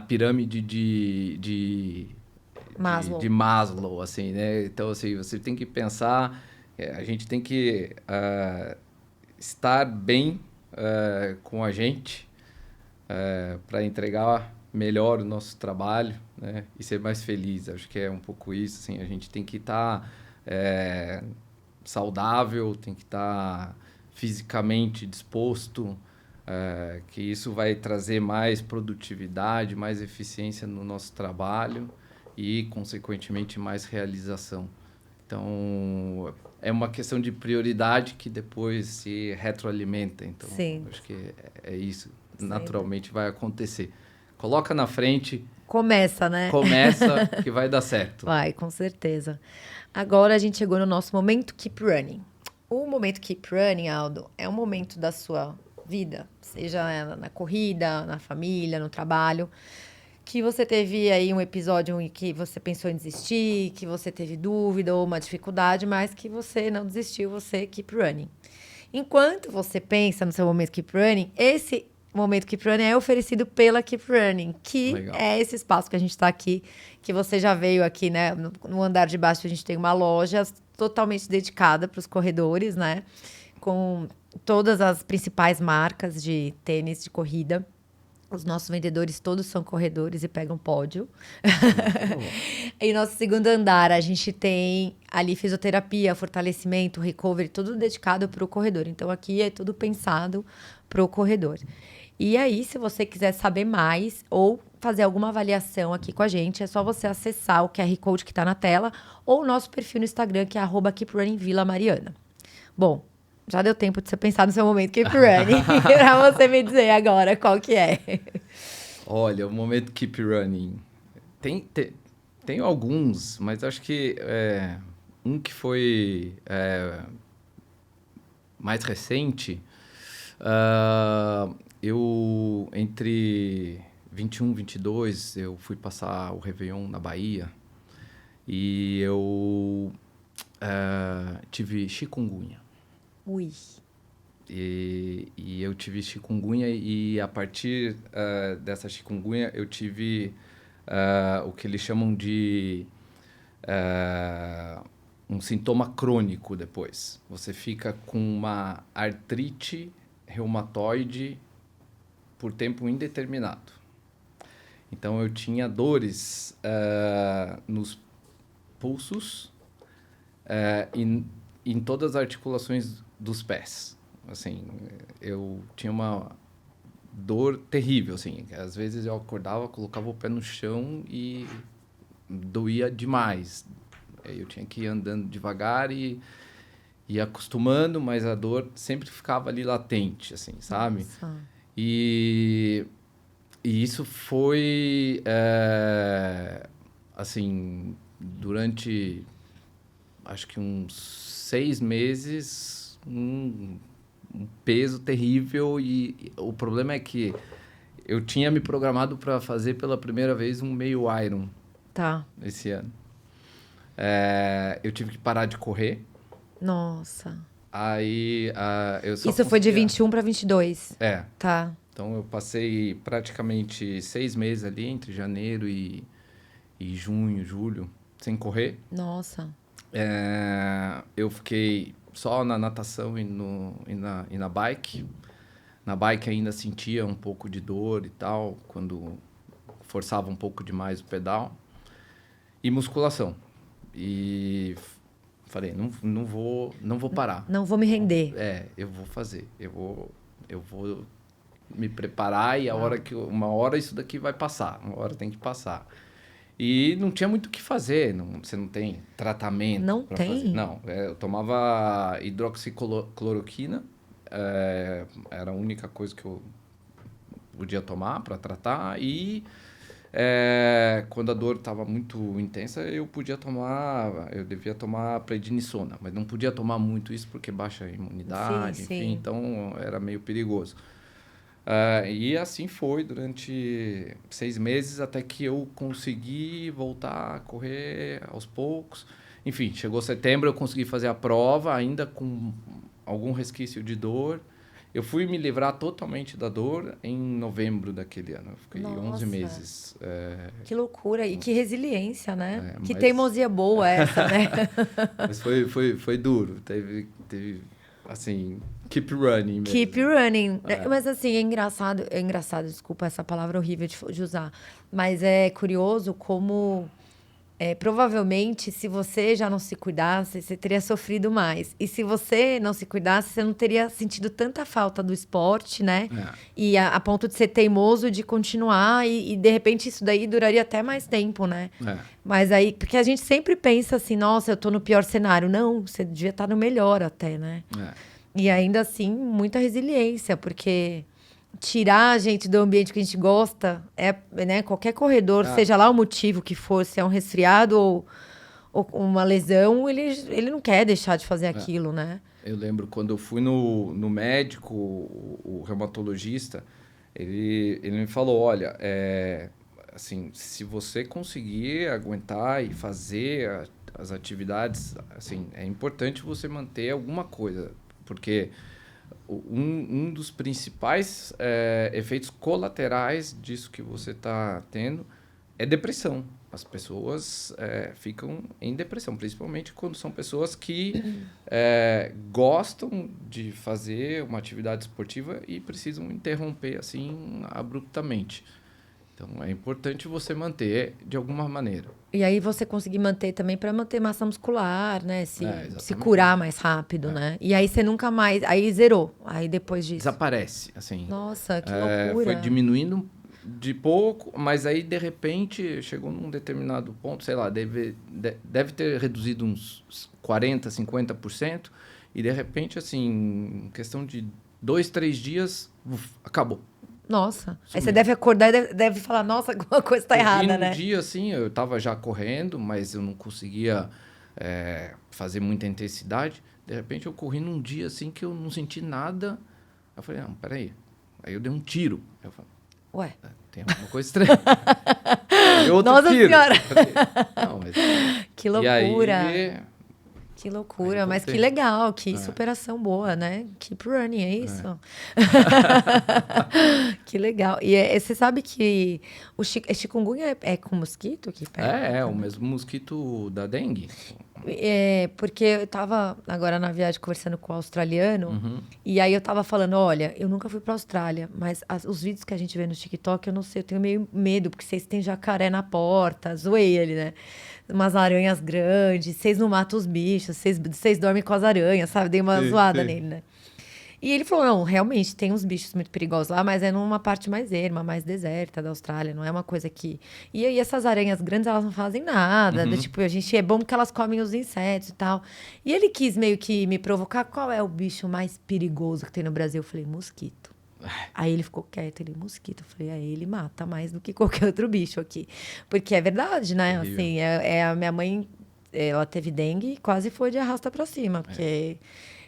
pirâmide Maslow. de Maslow, assim, né? Então, assim, você tem que pensar, a gente tem que estar bem com a gente para entregar melhor o nosso trabalho, né? E ser mais feliz. Acho que é um pouco isso, assim, a gente tem que estar saudável, tem que estar fisicamente disposto, que isso vai trazer mais produtividade, mais eficiência no nosso trabalho e, consequentemente, mais realização. Então, é uma questão de prioridade que depois se retroalimenta. Então, Sim. acho que é isso. Sim. Naturalmente vai acontecer. Coloca na frente, Começa, né? começa que vai dar certo. Vai, com certeza. Agora a gente chegou no nosso momento Keep Running. O momento Keep Running, Aldo, é um momento da sua vida, seja na corrida, na família, no trabalho, que você teve aí um episódio em que você pensou em desistir, que você teve dúvida ou uma dificuldade, mas que você não desistiu, você keep running. Enquanto você pensa no seu momento keep running, esse momento Keep Running é oferecido pela Keep Running, que Legal. é esse espaço que a gente está aqui, que você já veio aqui, né? No andar de baixo a gente tem uma loja totalmente dedicada para os corredores, né? Com todas as principais marcas de tênis de corrida. Os nossos vendedores todos são corredores e pegam pódio. E no nosso segundo andar, a gente tem ali fisioterapia, fortalecimento, recovery, tudo dedicado para o corredor. Então, aqui é tudo pensado para o corredor. E aí, se você quiser saber mais ou fazer alguma avaliação aqui com a gente, é só você acessar o QR Code que está na tela ou o nosso perfil no Instagram, que é @KeepRunningVilaMariana. Bom, já deu tempo de você pensar no seu momento Keep Running. Pra você me dizer agora qual que é. Olha, o momento Keep Running. Tem alguns, mas acho que um que foi mais recente, eu, entre 21 e 22, eu fui passar o Réveillon na Bahia e eu tive chikungunya. Ui. E eu tive chikungunya e a partir dessa chikungunya eu tive o que eles chamam de um sintoma crônico depois. Você fica com uma artrite reumatoide por tempo indeterminado. Então eu tinha dores nos pulsos e em todas as articulações dos pés. Assim, eu tinha uma dor terrível, assim. Às vezes eu acordava, colocava o pé no chão e doía demais. Eu tinha que ir andando devagar e acostumando, mas a dor sempre ficava ali latente, assim, sabe? Nossa. E isso foi, assim, durante, acho que uns 6 meses, um peso terrível. E o problema é que eu tinha me programado para fazer pela primeira vez um meio Iron Tá. esse ano. Eu tive que parar de correr Nossa. Aí eu só Isso foi de conseguia... 21 para 22. É. Tá. Então eu passei praticamente 6 meses ali, entre janeiro e junho, julho, sem correr. Nossa. Eu fiquei só na natação e na bike. Na bike ainda sentia um pouco de dor e tal, quando forçava um pouco demais o pedal. E musculação. E falei, não vou parar. Não vou me render. Eu vou fazer. Eu vou me preparar e uma hora isso daqui vai passar. Uma hora tem que passar. E não tinha muito o que fazer. Você não tem tratamento. Não pra tem? fazer. Não. Eu tomava hidroxicloroquina. Era a única coisa que eu podia tomar para tratar. E quando a dor estava muito intensa, eu devia tomar prednisona, mas não podia tomar muito isso porque baixa a imunidade, Sim, enfim, sim. então era meio perigoso. E assim foi durante 6 meses até que eu consegui voltar a correr aos poucos. Enfim, chegou setembro, eu consegui fazer a prova, ainda com algum resquício de dor. Eu fui me livrar totalmente da dor em novembro daquele ano. Eu fiquei 11 meses. Que loucura. E que resiliência, né? Que mas- teimosia boa essa, né? Mas foi duro. Teve, assim, keep running mesmo. Keep running. Mas assim, é engraçado, desculpa essa palavra horrível de usar. Mas é curioso como... provavelmente, se você já não se cuidasse, você teria sofrido mais. E se você não se cuidasse, você não teria sentido tanta falta do esporte, né? E a ponto de ser teimoso de continuar. E, de repente, isso daí duraria até mais tempo, né? Mas aí... Porque a gente sempre pensa assim, nossa, eu tô no pior cenário. Não, você devia estar no melhor até, né? E ainda assim, muita resiliência, porque... tirar a gente do ambiente que a gente gosta, né? Qualquer corredor, seja lá o motivo que for, se é um resfriado ou uma lesão, ele não quer deixar de fazer aquilo, né? Eu lembro quando eu fui no médico, o reumatologista, ele me falou, olha, assim, se você conseguir aguentar e fazer as atividades, assim, é importante você manter alguma coisa, porque... Um dos principais efeitos colaterais disso que você está tendo é depressão. As pessoas ficam em depressão, principalmente quando são pessoas que gostam de fazer uma atividade esportiva e precisam interromper assim abruptamente. Então, é importante você manter de alguma maneira. E aí você conseguir manter também para manter massa muscular, né? Se Exatamente. curar mais rápido, né? E aí você nunca mais... Aí zerou, aí depois disso. Desaparece, assim. Nossa, que loucura. Foi diminuindo de pouco, mas aí, de repente, chegou num determinado ponto, sei lá, deve ter reduzido uns 40%, 50%, e de repente, assim, em questão de 2, 3 dias, acabou. Nossa, aí você deve acordar e deve falar, nossa, alguma coisa tá errada, né? Um dia, assim, eu tava já correndo, mas eu não conseguia fazer muita intensidade. De repente, eu corri num dia, assim, que eu não senti nada. Eu falei, não, peraí. Aí eu dei um tiro. Eu falei, ué, tem alguma coisa estranha. Nossa tiro. Senhora! Falei, não, mas... Que loucura! E aí, que loucura, mas que legal, que superação boa, né? Keep running, é isso? Que legal. E você sabe que o chikungunya é com mosquito que pega? o mesmo mosquito da dengue. Porque eu tava agora na viagem conversando com o australiano, e aí eu tava falando, olha, eu nunca fui pra Austrália, mas os vídeos que a gente vê no TikTok, eu não sei, eu tenho meio medo, porque vocês têm jacaré na porta, zoei ele, né? Umas aranhas grandes, vocês não matam os bichos, vocês dormem com as aranhas, sabe? Dei uma zoada nele, né? E ele falou, não, realmente, tem uns bichos muito perigosos lá, mas é numa parte mais erma, mais deserta da Austrália, não é uma coisa que... E aí essas aranhas grandes, elas não fazem nada, tipo, é bom que elas comem os insetos e tal. E ele quis meio que me provocar, qual é o bicho mais perigoso que tem no Brasil? Eu falei, mosquito. Aí ele ficou quieto, mosquito. Eu falei, ele mata mais do que qualquer outro bicho aqui. Porque é verdade, né? Assim, a minha mãe, ela teve dengue e quase foi de arrasta pra cima, porque...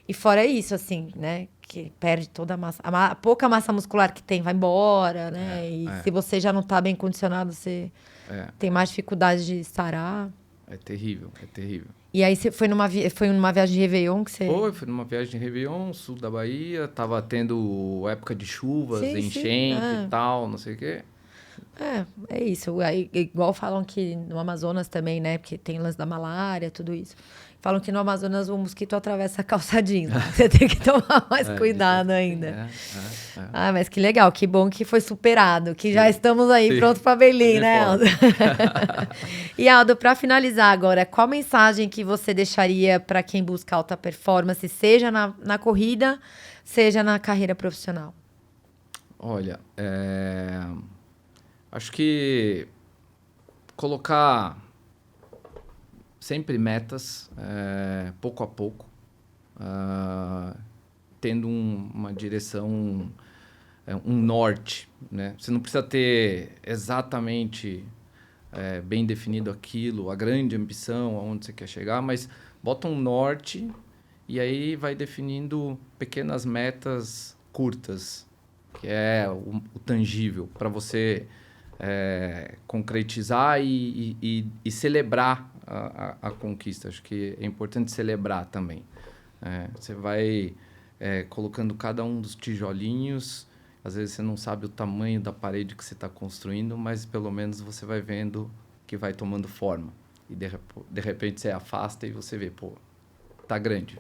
E fora isso, assim, né? Que perde toda a massa. A pouca massa muscular que tem vai embora, né? Se você já não tá bem condicionado, você tem mais dificuldade de sarar. É terrível, é terrível. E aí você foi numa viagem de Réveillon que você... Fui numa viagem de Réveillon, sul da Bahia, tava tendo época de chuvas, Sim, enchente e tal, não sei o quê. É isso. Aí, igual falam que no Amazonas também, né? Porque tem o lance da malária, tudo isso. Falam que no Amazonas o mosquito atravessa a calça jeans. Você tem que tomar mais cuidado ainda. Ah, mas que legal, que bom que foi superado, que já estamos aí prontos para Berlim, né, Aldo? E Aldo, para finalizar agora, qual mensagem que você deixaria para quem busca alta performance, seja na corrida, seja na carreira profissional? Olha, acho que colocar sempre metas, pouco a pouco, tendo uma direção, um norte, né? Você não precisa ter exatamente bem definido aquilo, a grande ambição, aonde você quer chegar, mas bota um norte e aí vai definindo pequenas metas curtas, que é o tangível, para você concretizar e celebrar a conquista. Acho que é importante celebrar também. Você vai colocando cada um dos tijolinhos, às vezes você não sabe o tamanho da parede que você está construindo, mas pelo menos você vai vendo que vai tomando forma. E de repente você afasta e você vê, pô, tá grande.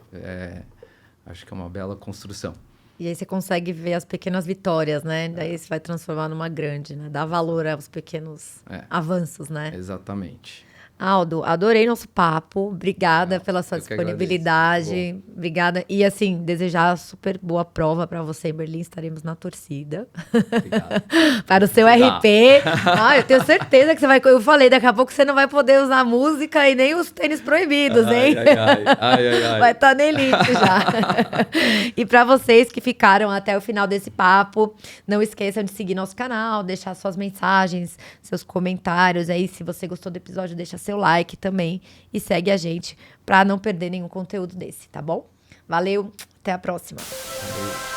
Acho que é uma bela construção. E aí você consegue ver as pequenas vitórias, né? Daí você vai transformar numa grande, né? Dá valor aos pequenos avanços, né? Exatamente. Aldo, adorei nosso papo. Obrigada pela sua disponibilidade. Obrigada. E, assim, desejar super boa prova para você em Berlim. Estaremos na torcida. Obrigado. Para o seu RP. Eu tenho certeza que você vai... Eu falei, daqui a pouco você não vai poder usar música e nem os tênis proibidos, hein? Ai. Vai estar na elite já. E para vocês que ficaram até o final desse papo, não esqueçam de seguir nosso canal, deixar suas mensagens, seus comentários. Aí, se você gostou do episódio, deixa seu like também e segue a gente para não perder nenhum conteúdo desse, tá bom? Valeu, até a próxima. Valeu.